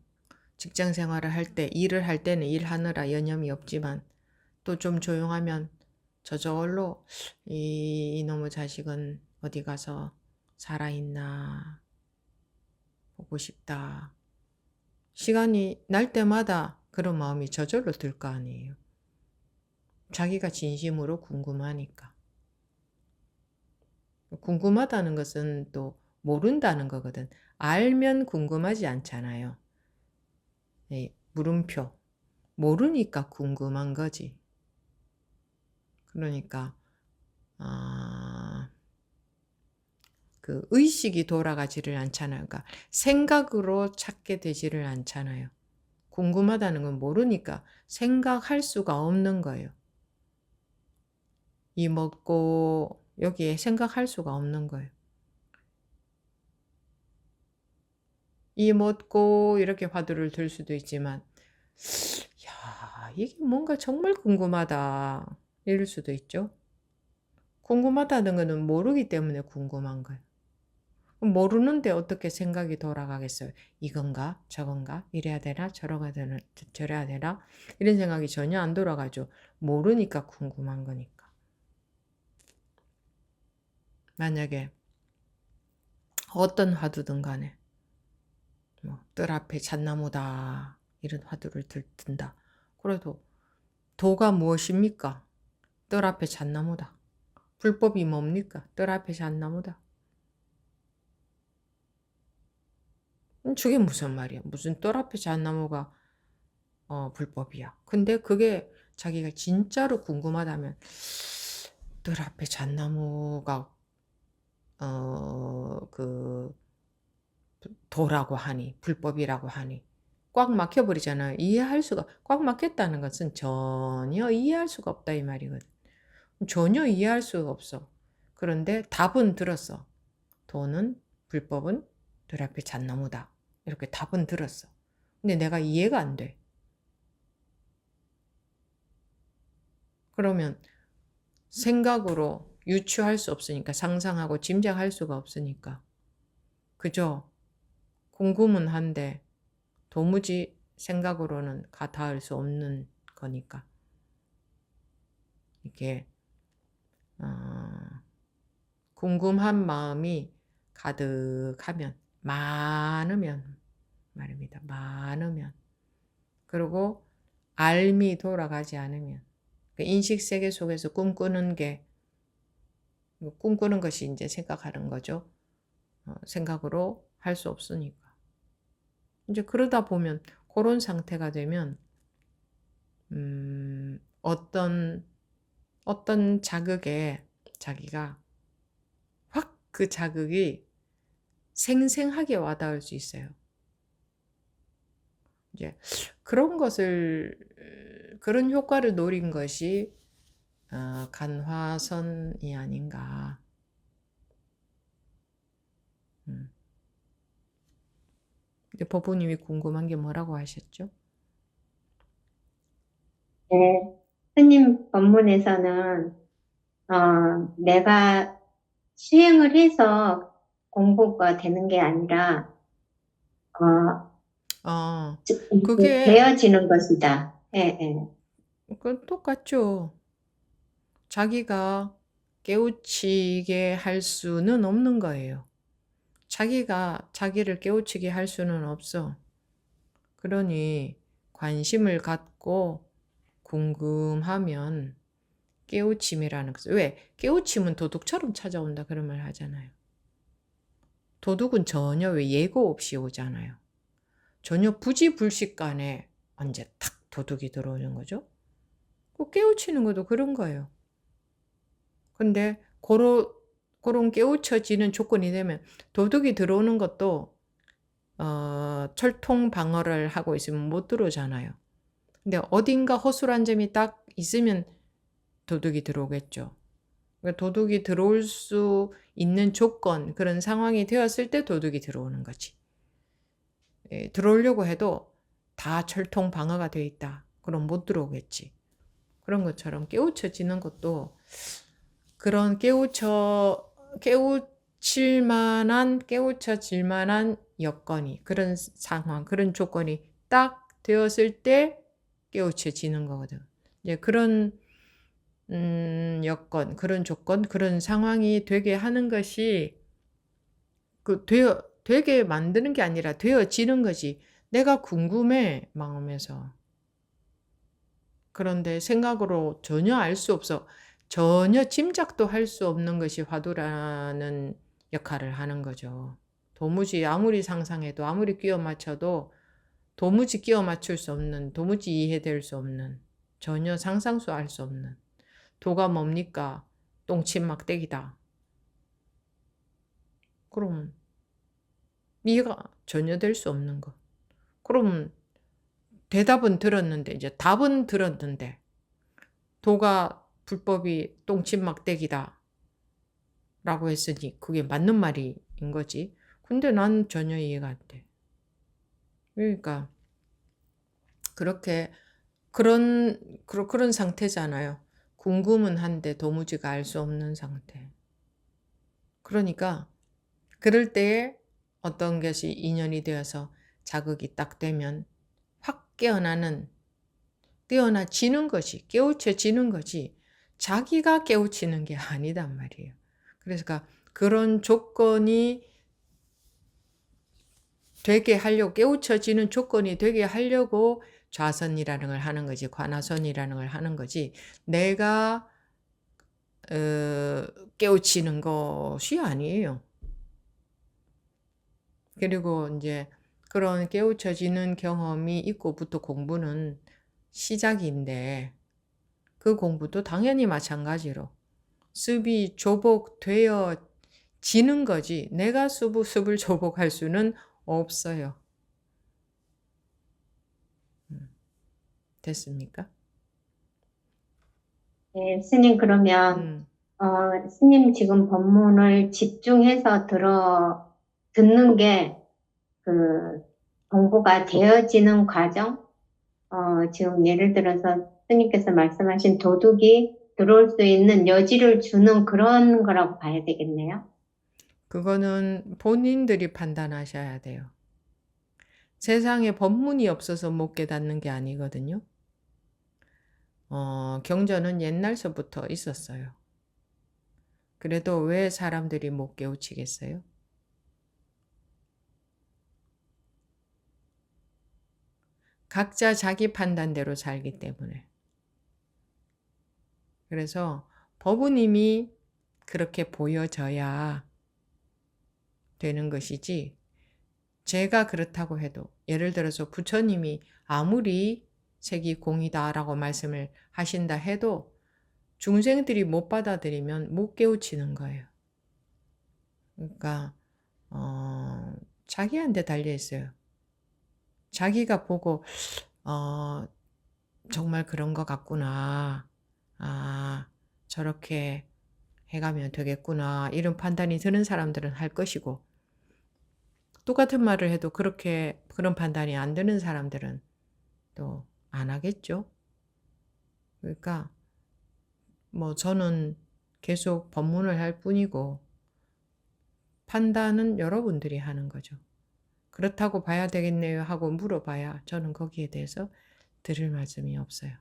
직장 생활을 할 때 일을 할 때는 일하느라 여념이 없지만 또 좀 조용하면 저절로 이놈의 자식은 어디 가서 살아있나 보고 싶다. 시간이 날 때마다 그런 마음이 저절로 들 거 아니에요. 자기가 진심으로 궁금하니까. 궁금하다는 것은 또 모른다는 거거든. 알면 궁금하지 않잖아요. 물음표. 모르니까 궁금한 거지. 그러니까 그 의식이 돌아가지를 않잖아요. 그러니까 생각으로 찾게 되지를 않잖아요. 궁금하다는 건 모르니까 생각할 수가 없는 거예요. 이 먹고 여기에 생각할 수가 없는 거예요. 이 먹고 이렇게 화두를 들 수도 있지만 야, 이게 뭔가 정말 궁금하다 이럴 수도 있죠. 궁금하다는 거는 모르기 때문에 궁금한 거예요. 모르는데 어떻게 생각이 돌아가겠어요? 이건가? 저건가? 이래야 되나? 저래야 되나? 저래야 되나? 이런 생각이 전혀 안 돌아가죠. 모르니까 궁금한 거니까. 만약에 어떤 화두든 간에 뜰 앞에 잣나무다 이런 화두를 든다. 그래도 도가 무엇입니까? 뜰 앞에 잣나무다. 불법이 뭡니까? 뜰 앞에 잣나무다. 저게 무슨 말이야? 무슨 뜰 앞에 잣나무가 불법이야. 근데 그게 자기가 진짜로 궁금하다면 뜰 앞에 잣나무가 그 도라고 하니 불법이라고 하니 꽉 막혀버리잖아요. 꽉 막혔다는 것은 전혀 이해할 수가 없다 이 말이거든. 전혀 이해할 수가 없어. 그런데 답은 들었어. 도는 불법은 뜰 앞에 잣나무다. 이렇게 답은 들었어. 근데 내가 이해가 안 돼. 그러면 생각으로 유추할 수 없으니까 상상하고 짐작할 수가 없으니까 그저 궁금은 한데 도무지 생각으로는 닿을 수 없는 거니까 이게 궁금한 마음이 가득하면 많으면 말입니다. 많으면 그리고 알미 돌아가지 않으면 인식세계 속에서 꿈꾸는 것이 이제 생각하는 거죠. 생각으로 할 수 없으니까. 이제 그러다 보면 그런 상태가 되면 어떤 자극에 자기가 확 그 자극이 생생하게 와닿을 수 있어요. 이제 그런 효과를 노린 것이 간화선이 아닌가. 근데 법부님이 궁금한 게 뭐라고 하셨죠? 네, 스님 법문에서는 내가 수행을 해서 공부가 되는 게 아니라 그게 되어지는 것이다. 예, 예. 그건 똑같죠. 자기가 깨우치게 할 수는 없는 거예요. 자기가 자기를 깨우치게 할 수는 없어. 그러니 관심을 갖고 궁금하면 깨우침이라는 것을 왜? 깨우침은 도둑처럼 찾아온다 그런 말 하잖아요. 도둑은 전혀 왜 예고 없이 오잖아요. 전혀 부지불식간에 언제 탁 도둑이 들어오는 거죠. 깨우치는 것도 그런 거예요. 근데 그런 깨우쳐지는 조건이 되면 도둑이 들어오는 것도 철통 방어를 하고 있으면 못 들어오잖아요. 근데 어딘가 허술한 점이 딱 있으면 도둑이 들어오겠죠. 그러니까 도둑이 들어올 수 있는 조건, 그런 상황이 되었을 때 도둑이 들어오는 거지. 들어오려고 해도 다 철통 방어가 되어 있다. 그럼 못 들어오겠지. 그런 것처럼 깨우쳐지는 것도 그런 깨우쳐질 만한 여건이, 그런 상황, 그런 조건이 딱 되었을 때 깨우쳐지는 거거든. 이제 그런 여건, 그런 조건, 그런 상황이 되게 하는 것이 되게 만드는 게 아니라 되어지는 것이 내가 궁금해, 마음에서. 그런데 생각으로 전혀 알 수 없어. 전혀 짐작도 할 수 없는 것이 화두라는 역할을 하는 거죠. 도무지 아무리 상상해도 아무리 끼워 맞춰도 도무지 끼워 맞출 수 없는, 도무지 이해될 수 없는, 전혀 상상수 알 수 없는. 도가 뭡니까? 똥침 막대기다. 그럼 이해가 전혀 될 수 없는 것. 그럼 대답은 들었는데, 이제 답은 들었는데, 도가 불법이 똥침 막대기다 라고 했으니 그게 맞는 말인 거지. 근데 난 전혀 이해가 안 돼. 그러니까 그렇게 그런 상태잖아요. 궁금은 한데 도무지가 알 수 없는 상태. 그러니까 그럴 때에 어떤 것이 인연이 되어서 자극이 딱 되면 확 깨어나지는 것이, 깨우쳐지는 것이 자기가 깨우치는 게 아니단 말이에요. 그래서 그런 조건이 되게 하려고, 깨우쳐지는 조건이 되게 하려고 좌선이라는 걸 하는 거지, 관화선이라는 걸 하는 거지, 내가 깨우치는 것이 아니에요. 그리고 이제 그런 깨우쳐지는 경험이 있고부터 공부는 시작인데, 그 공부도 당연히 마찬가지로 습이 조복되어지는 거지, 내가 습을 조복할 수는 없어요. 됐습니까? 네, 스님, 그러면, 스님 지금 법문을 집중해서 듣는 게, 공부가 되어지는 과정? 지금 예를 들어서 스님께서 말씀하신 도둑이 들어올 수 있는 여지를 주는 그런 거라고 봐야 되겠네요. 그거는 본인들이 판단하셔야 돼요. 세상에 법문이 없어서 못 깨닫는 게 아니거든요. 경전은 옛날서부터 있었어요. 그래도 왜 사람들이 못 깨우치겠어요? 각자 자기 판단대로 살기 때문에. 그래서 법은 이미 그렇게 보여져야 되는 것이지, 제가 그렇다고 해도, 예를 들어서 부처님이 아무리 색이 공이다라고 말씀을 하신다 해도 중생들이 못 받아들이면 못 깨우치는 거예요. 그러니까 자기한테 달려 있어요. 자기가 보고 정말 그런 것 같구나, 저렇게 해가면 되겠구나, 이런 판단이 드는 사람들은 할 것이고, 똑같은 말을 해도 그런 판단이 안 드는 사람들은 또 안 하겠죠. 그러니까 뭐 저는 계속 법문을 할 뿐이고, 판단은 여러분들이 하는 거죠. 그렇다고 봐야 되겠네요 하고 물어봐야 저는 거기에 대해서 드릴 말씀이 없어요.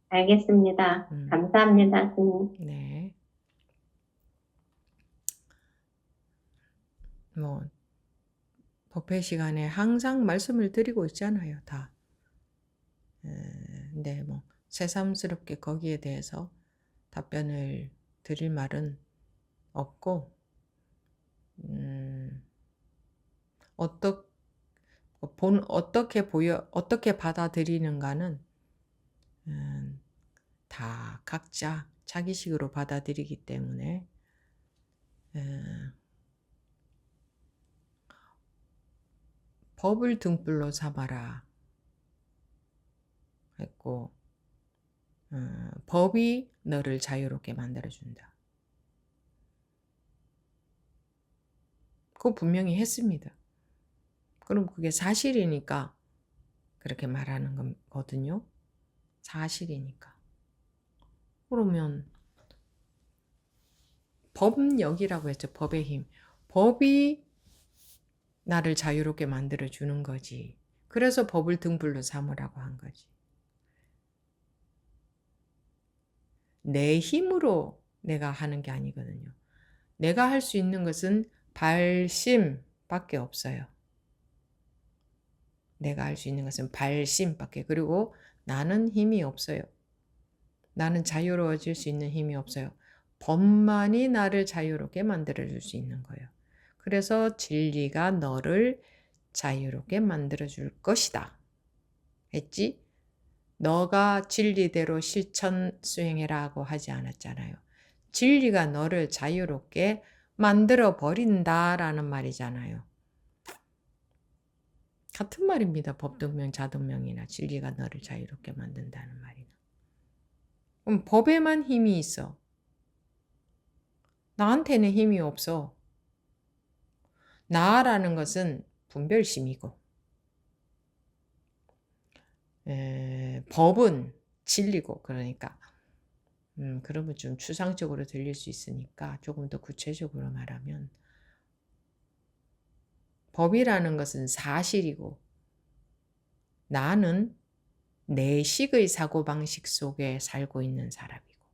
알겠습니다. 감사합니다, 스님. 네. 뭐 법회 시간에 항상 말씀을 드리고 있잖아요, 다. 근데 뭐 새삼스럽게 거기에 대해서 답변을 드릴 말은 없고, 어떻게 받아들이는가는 다 각자 자기식으로 받아들이기 때문에, 법을 등불로 삼아라 했고, 법이 너를 자유롭게 만들어준다. 그거 분명히 했습니다. 그럼 그게 사실이니까 그렇게 말하는 거거든요. 사실이니까. 그러면 법력이라고 했죠. 법의 힘. 법이 나를 자유롭게 만들어주는 거지. 그래서 법을 등불로 삼으라고 한 거지. 내 힘으로 내가 하는 게 아니거든요. 내가 할 수 있는 것은 발심, 밖에 없어요. 내가 할 수 있는 것은 발심밖에. 그리고 나는 힘이 없어요. 나는 자유로워질 수 있는 힘이 없어요. 법만이 나를 자유롭게 만들어줄 수 있는 거예요. 그래서 진리가 너를 자유롭게 만들어줄 것이다. 했지? 너가 진리대로 실천 수행해라고 하지 않았잖아요. 진리가 너를 자유롭게 만들어 버린다라는 말이잖아요. 같은 말입니다. 법등명, 자등명이나 진리가 너를 자유롭게 만든다는 말이나. 그럼 법에만 힘이 있어. 나한테는 힘이 없어. 나라는 것은 분별심이고, 법은 진리고, 그러니까 그러면 좀 추상적으로 들릴 수 있으니까 조금 더 구체적으로 말하면, 법이라는 것은 사실이고, 나는 내 식의 사고방식 속에 살고 있는 사람이고,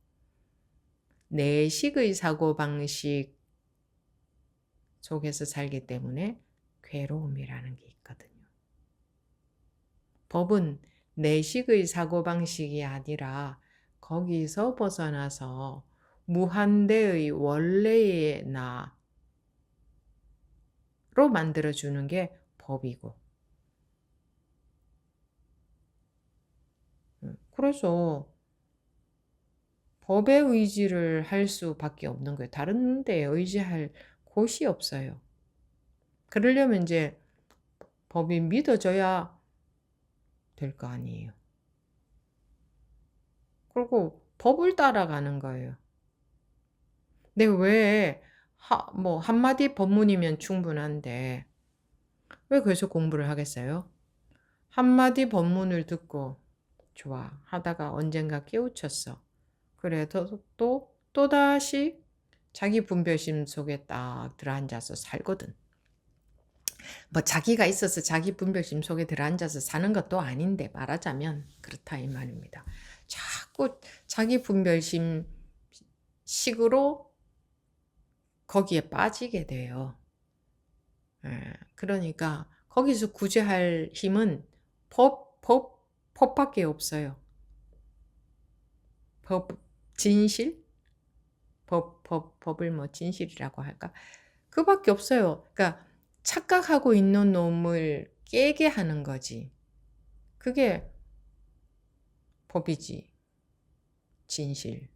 내 식의 사고방식 속에서 살기 때문에 괴로움이라는 게 있거든요. 법은 내 식의 사고방식이 아니라 거기서 벗어나서 무한대의 원래의 나로 만들어주는 게 법이고, 그래서 법에 의지를 할 수밖에 없는 거예요. 다른 데에 의지할 곳이 없어요. 그러려면 이제 법이 믿어져야 될 거 아니에요. 그리고 법을 따라가는 거예요. 근데 왜 뭐 한마디 법문이면 충분한데 왜 계속 공부를 하겠어요? 한마디 법문을 듣고 좋아 하다가 언젠가 깨우쳤어. 그래도 또다시 자기 분별심 속에 딱 들어앉아서 살거든. 뭐 자기가 있어서 자기 분별심 속에 들어앉아서 사는 것도 아닌데 말하자면 그렇다 이 말입니다. 자꾸 자기 분별심 식으로 거기에 빠지게 돼요. 그러니까 거기서 구제할 힘은 법밖에 없어요. 진실? 법을 뭐 진실이라고 할까? 그밖에 없어요. 그러니까 착각하고 있는 놈을 깨게 하는 거지. 그게 법이지. 진실.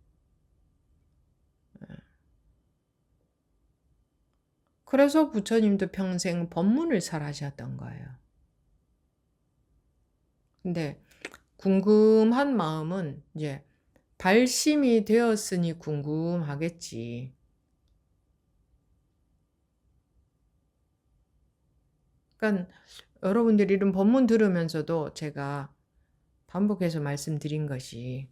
그래서 부처님도 평생 법문을 설하셨던 거예요. 근데 궁금한 마음은 이제 발심이 되었으니 궁금하겠지. 그러니까 여러분들이 이런 법문 들으면서도 제가 반복해서 말씀드린 것이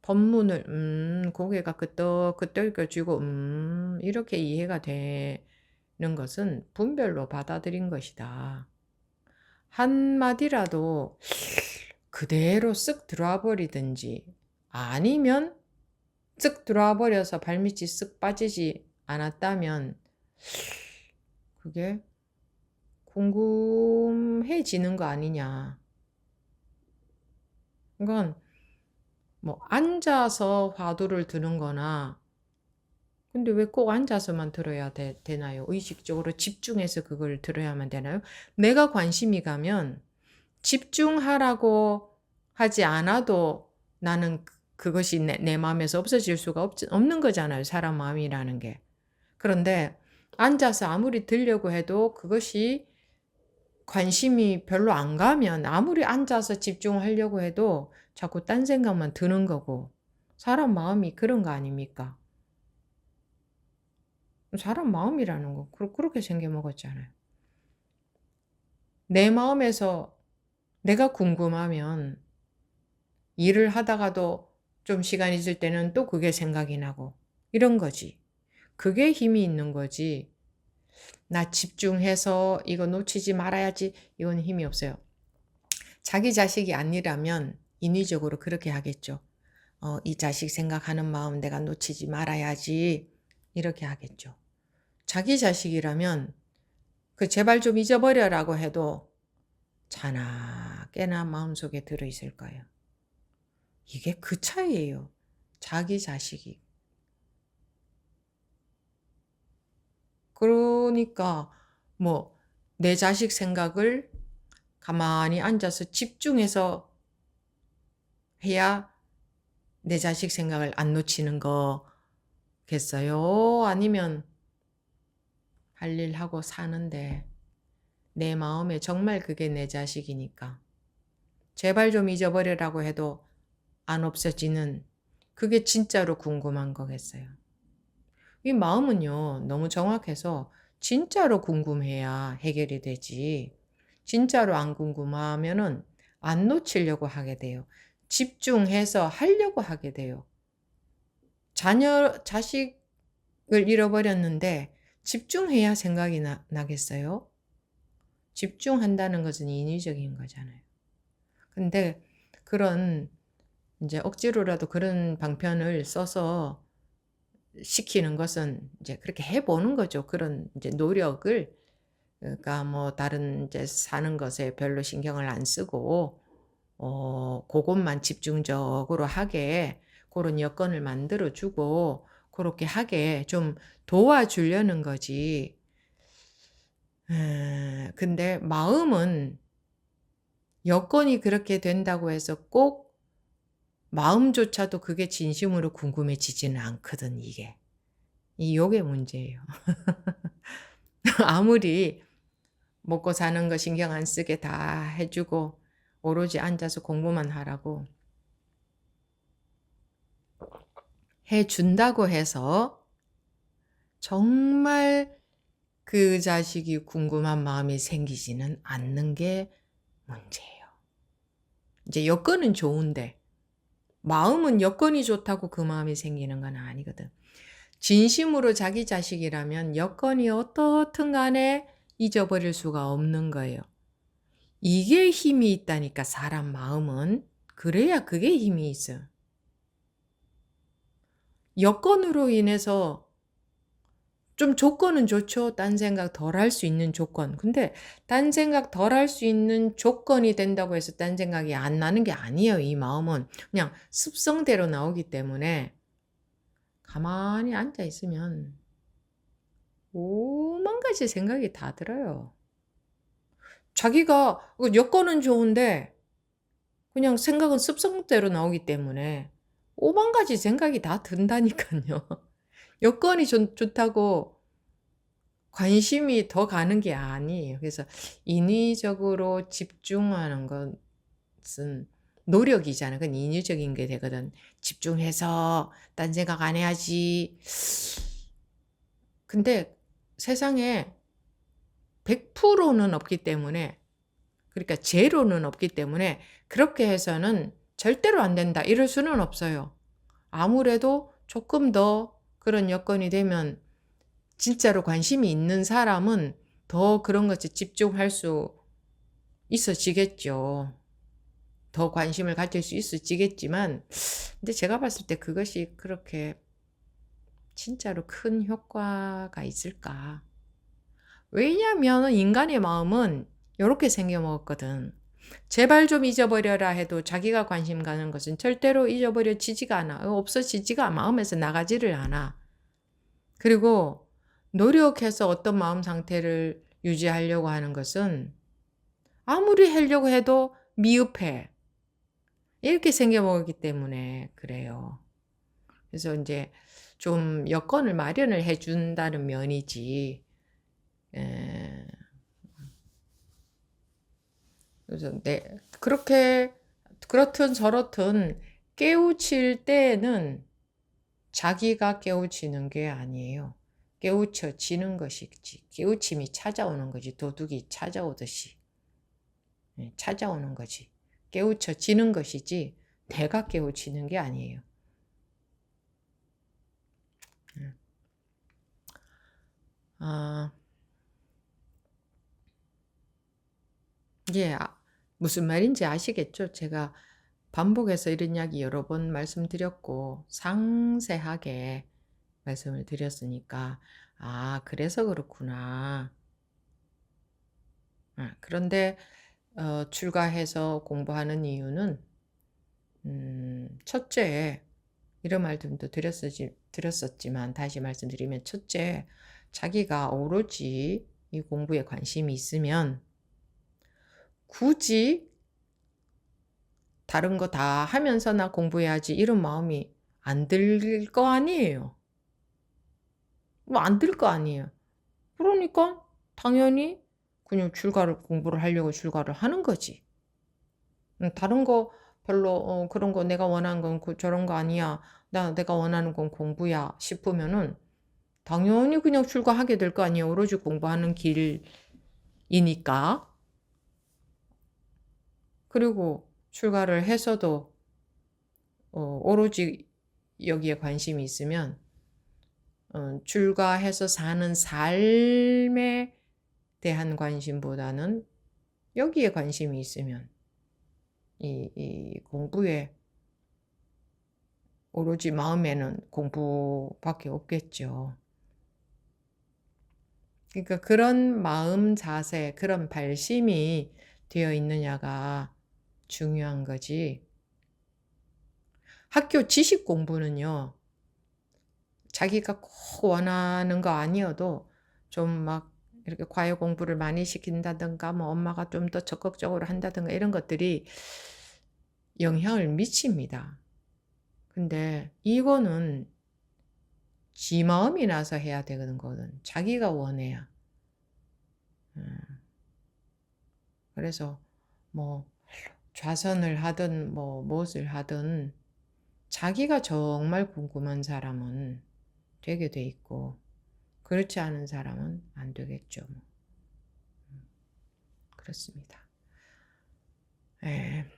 법문을 고개가 끄덕끄덕여지고 이렇게 이해가 되는 것은 분별로 받아들인 것이다. 한마디라도 그대로 쓱 들어와 버리든지 아니면 쓱 들어와 버려서 발밑이 쓱 빠지지 않았다면 그게 궁금해지는 거 아니냐. 그건 뭐 앉아서 화두를 드는 거나 근데 왜 꼭 앉아서만 들어야 되나요? 의식적으로 집중해서 그걸 들어야만 되나요? 내가 관심이 가면 집중하라고 하지 않아도 나는 그것이 내 마음에서 없어질 수가 없는 거잖아요. 사람 마음이라는 게. 그런데 앉아서 아무리 들려고 해도 그것이 관심이 별로 안 가면 아무리 앉아서 집중하려고 해도 자꾸 딴 생각만 드는 거고 사람 마음이 그런 거 아닙니까? 사람 마음이라는 거 그렇게 생겨먹었잖아요. 내 마음에서 내가 궁금하면 일을 하다가도 좀 시간 있을 때는 또 그게 생각이 나고 이런 거지. 그게 힘이 있는 거지. 나 집중해서 이거 놓치지 말아야지 이건 힘이 없어요. 자기 자식이 아니라면 인위적으로 그렇게 하겠죠. 이 자식 생각하는 마음 내가 놓치지 말아야지 이렇게 하겠죠. 자기 자식이라면 그 제발 좀 잊어버려라고 해도 자나 깨나 마음속에 들어있을 거예요. 이게 그 차이예요. 자기 자식이. 그러니까 뭐 내 자식 생각을 가만히 앉아서 집중해서 해야 내 자식 생각을 안 놓치는 거겠어요? 아니면 할 일 하고 사는데 내 마음에 정말 그게 내 자식이니까 제발 좀 잊어버리라고 해도 안 없어지는 그게 진짜로 궁금한 거겠어요. 이 마음은요, 너무 정확해서 진짜로 궁금해야 해결이 되지. 진짜로 안 궁금하면은 안 놓치려고 하게 돼요. 집중해서 하려고 하게 돼요. 자식을 잃어버렸는데 집중해야 생각이 나겠어요? 집중한다는 것은 인위적인 거잖아요. 근데 그런 이제 억지로라도 그런 방편을 써서 시키는 것은 이제 그렇게 해보는 거죠. 그런 이제 노력을 그러니까 뭐 다른 이제 사는 것에 별로 신경을 안 쓰고 그것만 집중적으로 하게 그런 여건을 만들어 주고 그렇게 하게 좀 도와주려는 거지. 근데 마음은 여건이 그렇게 된다고 해서 꼭 마음조차도 그게 진심으로 궁금해지지는 않거든, 이게. 요게 문제예요. 아무리 먹고 사는 거 신경 안 쓰게 다 해주고 오로지 앉아서 공부만 하라고 해준다고 해서 정말 그 자식이 궁금한 마음이 생기지는 않는 게 문제예요. 이제 여건은 좋은데 마음은 여건이 좋다고 그 마음이 생기는 건 아니거든. 진심으로 자기 자식이라면 여건이 어떻든 간에 잊어버릴 수가 없는 거예요. 이게 힘이 있다니까 사람 마음은. 그래야 그게 힘이 있어. 여건으로 인해서 좀 조건은 좋죠. 딴 생각 덜 할 수 있는 조건. 근데 딴 생각 덜 할 수 있는 조건이 된다고 해서 딴 생각이 안 나는 게 아니에요. 이 마음은 그냥 습성대로 나오기 때문에 가만히 앉아 있으면 오만 가지 생각이 다 들어요. 자기가 여건은 좋은데 그냥 생각은 습성대로 나오기 때문에 오만 가지 생각이 다 든다니까요. 여건이 좋다고 관심이 더 가는 게 아니에요. 그래서 인위적으로 집중하는 것은 노력이잖아. 그건 인위적인 게 되거든. 집중해서 딴 생각 안 해야지. 근데 세상에 100%는 없기 때문에 그러니까 제로는 없기 때문에 그렇게 해서는 절대로 안 된다. 이럴 수는 없어요. 아무래도 조금 더 그런 여건이 되면 진짜로 관심이 있는 사람은 더 그런 것에 집중할 수 있어지겠죠. 더 관심을 가질 수 있어지겠지만 근데 제가 봤을 때 그것이 그렇게 진짜로 큰 효과가 있을까? 왜냐하면 인간의 마음은 이렇게 생겨먹었거든. 제발 좀 잊어버려라 해도 자기가 관심 가는 것은 절대로 잊어버려지지가 않아. 없어지지가 마음에서 나가지를 않아. 그리고 노력해서 어떤 마음 상태를 유지하려고 하는 것은 아무리 하려고 해도 미흡해. 이렇게 생겨먹었기 때문에 그래요. 그래서 이제 좀 여건을 마련을 해준다는 면이지. 그래서 그렇든 저렇든 깨우칠 때는 자기가 깨우치는 게 아니에요. 깨우쳐지는 것이지. 깨우침이 찾아오는 거지. 도둑이 찾아오듯이. 찾아오는 거지. 깨우쳐지는 것이지 내가 깨우치는 게 아니에요. 무슨 말인지 아시겠죠? 제가 반복해서 이런 이야기 여러 번 말씀드렸고 상세하게 말씀을 드렸으니까 그래서 그렇구나. 그런데 출가해서 공부하는 이유는 첫째, 이런 말씀도 드렸었지만 다시 말씀드리면, 첫째, 자기가 오로지 이 공부에 관심이 있으면 굳이 다른 거 다 하면서나 공부해야지 이런 마음이 안 들 거 아니에요. 뭐 안 들 거 아니에요. 그러니까 당연히 그냥 공부를 하려고 출가를 하는 거지. 다른 거 별로 그런 거 내가 원하는 건 저런 거 아니야. 내가 원하는 건 공부야 싶으면은 당연히 그냥 출가하게 될 거 아니에요. 오로지 공부하는 길이니까. 그리고 출가를 해서도 오로지 여기에 관심이 있으면 출가해서 사는 삶에 대한 관심보다는 여기에 관심이 있으면 이 공부에 오로지 마음에는 공부밖에 없겠죠. 그러니까 그런 마음 자세, 그런 발심이 되어 있느냐가 중요한 거지. 학교 지식 공부는요, 자기가 꼭 원하는 거 아니어도 좀 막 이렇게 과외 공부를 많이 시킨다든가, 뭐 엄마가 좀 더 적극적으로 한다든가 이런 것들이 영향을 미칩니다. 근데 이거는 지 마음이 나서 해야 되거든. 자기가 원해야. 그래서 뭐 좌선을 하든 뭐 무엇을 하든 자기가 정말 궁금한 사람은 되게 돼 있고, 그렇지 않은 사람은 안 되겠죠. 그렇습니다. 예.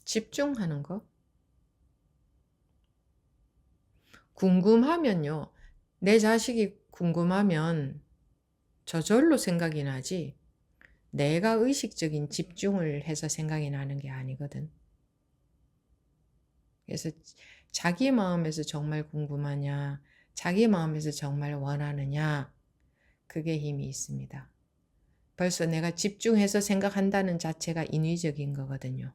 집중하는 거? 궁금하면요. 내 자식이 궁금하면 저절로 생각이 나지, 내가 의식적인 집중을 해서 생각이 나는 게 아니거든. 그래서 자기 마음에서 정말 궁금하냐, 자기 마음에서 정말 원하느냐, 그게 힘이 있습니다. 벌써 내가 집중해서 생각한다는 자체가 인위적인 거거든요.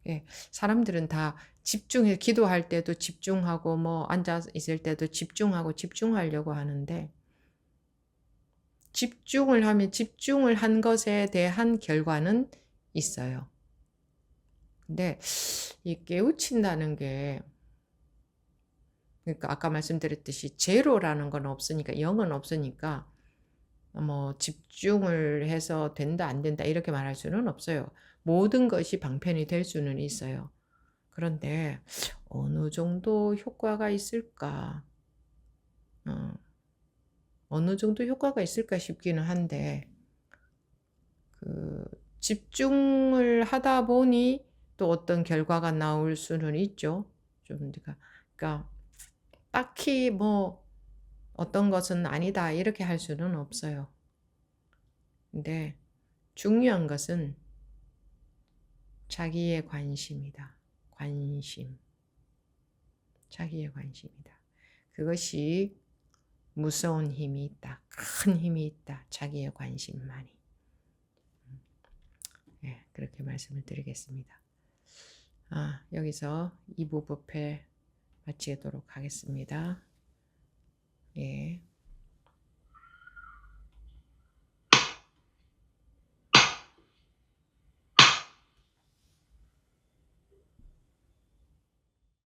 예, 사람들은 다 집중해, 기도할 때도 집중하고, 뭐 앉아 있을 때도 집중하려고 하는데, 집중을 하면 집중을 한 것에 대한 결과는 있어요. 근데 이 깨우친다는 게, 그러니까 아까 말씀드렸듯이 제로라는 건 없으니까, 0은 없으니까 뭐 집중을 해서 된다 안 된다 이렇게 말할 수는 없어요. 모든 것이 방편이 될 수는 있어요. 그런데 어느 정도 효과가 있을까? 어느 정도 효과가 있을까 싶기는 한데, 집중을 하다 보니 또 어떤 결과가 나올 수는 있죠. 좀 그러니까 딱히 뭐 어떤 것은 아니다 이렇게 할 수는 없어요. 근데 중요한 것은 자기의 관심이다. 관심. 자기의 관심이다. 그것이 무서운 힘이 있다. 큰 힘이 있다. 자기의 관심만이. 예, 그렇게 말씀을 드리겠습니다. 여기서 2부 법회 마치도록 하겠습니다. 예.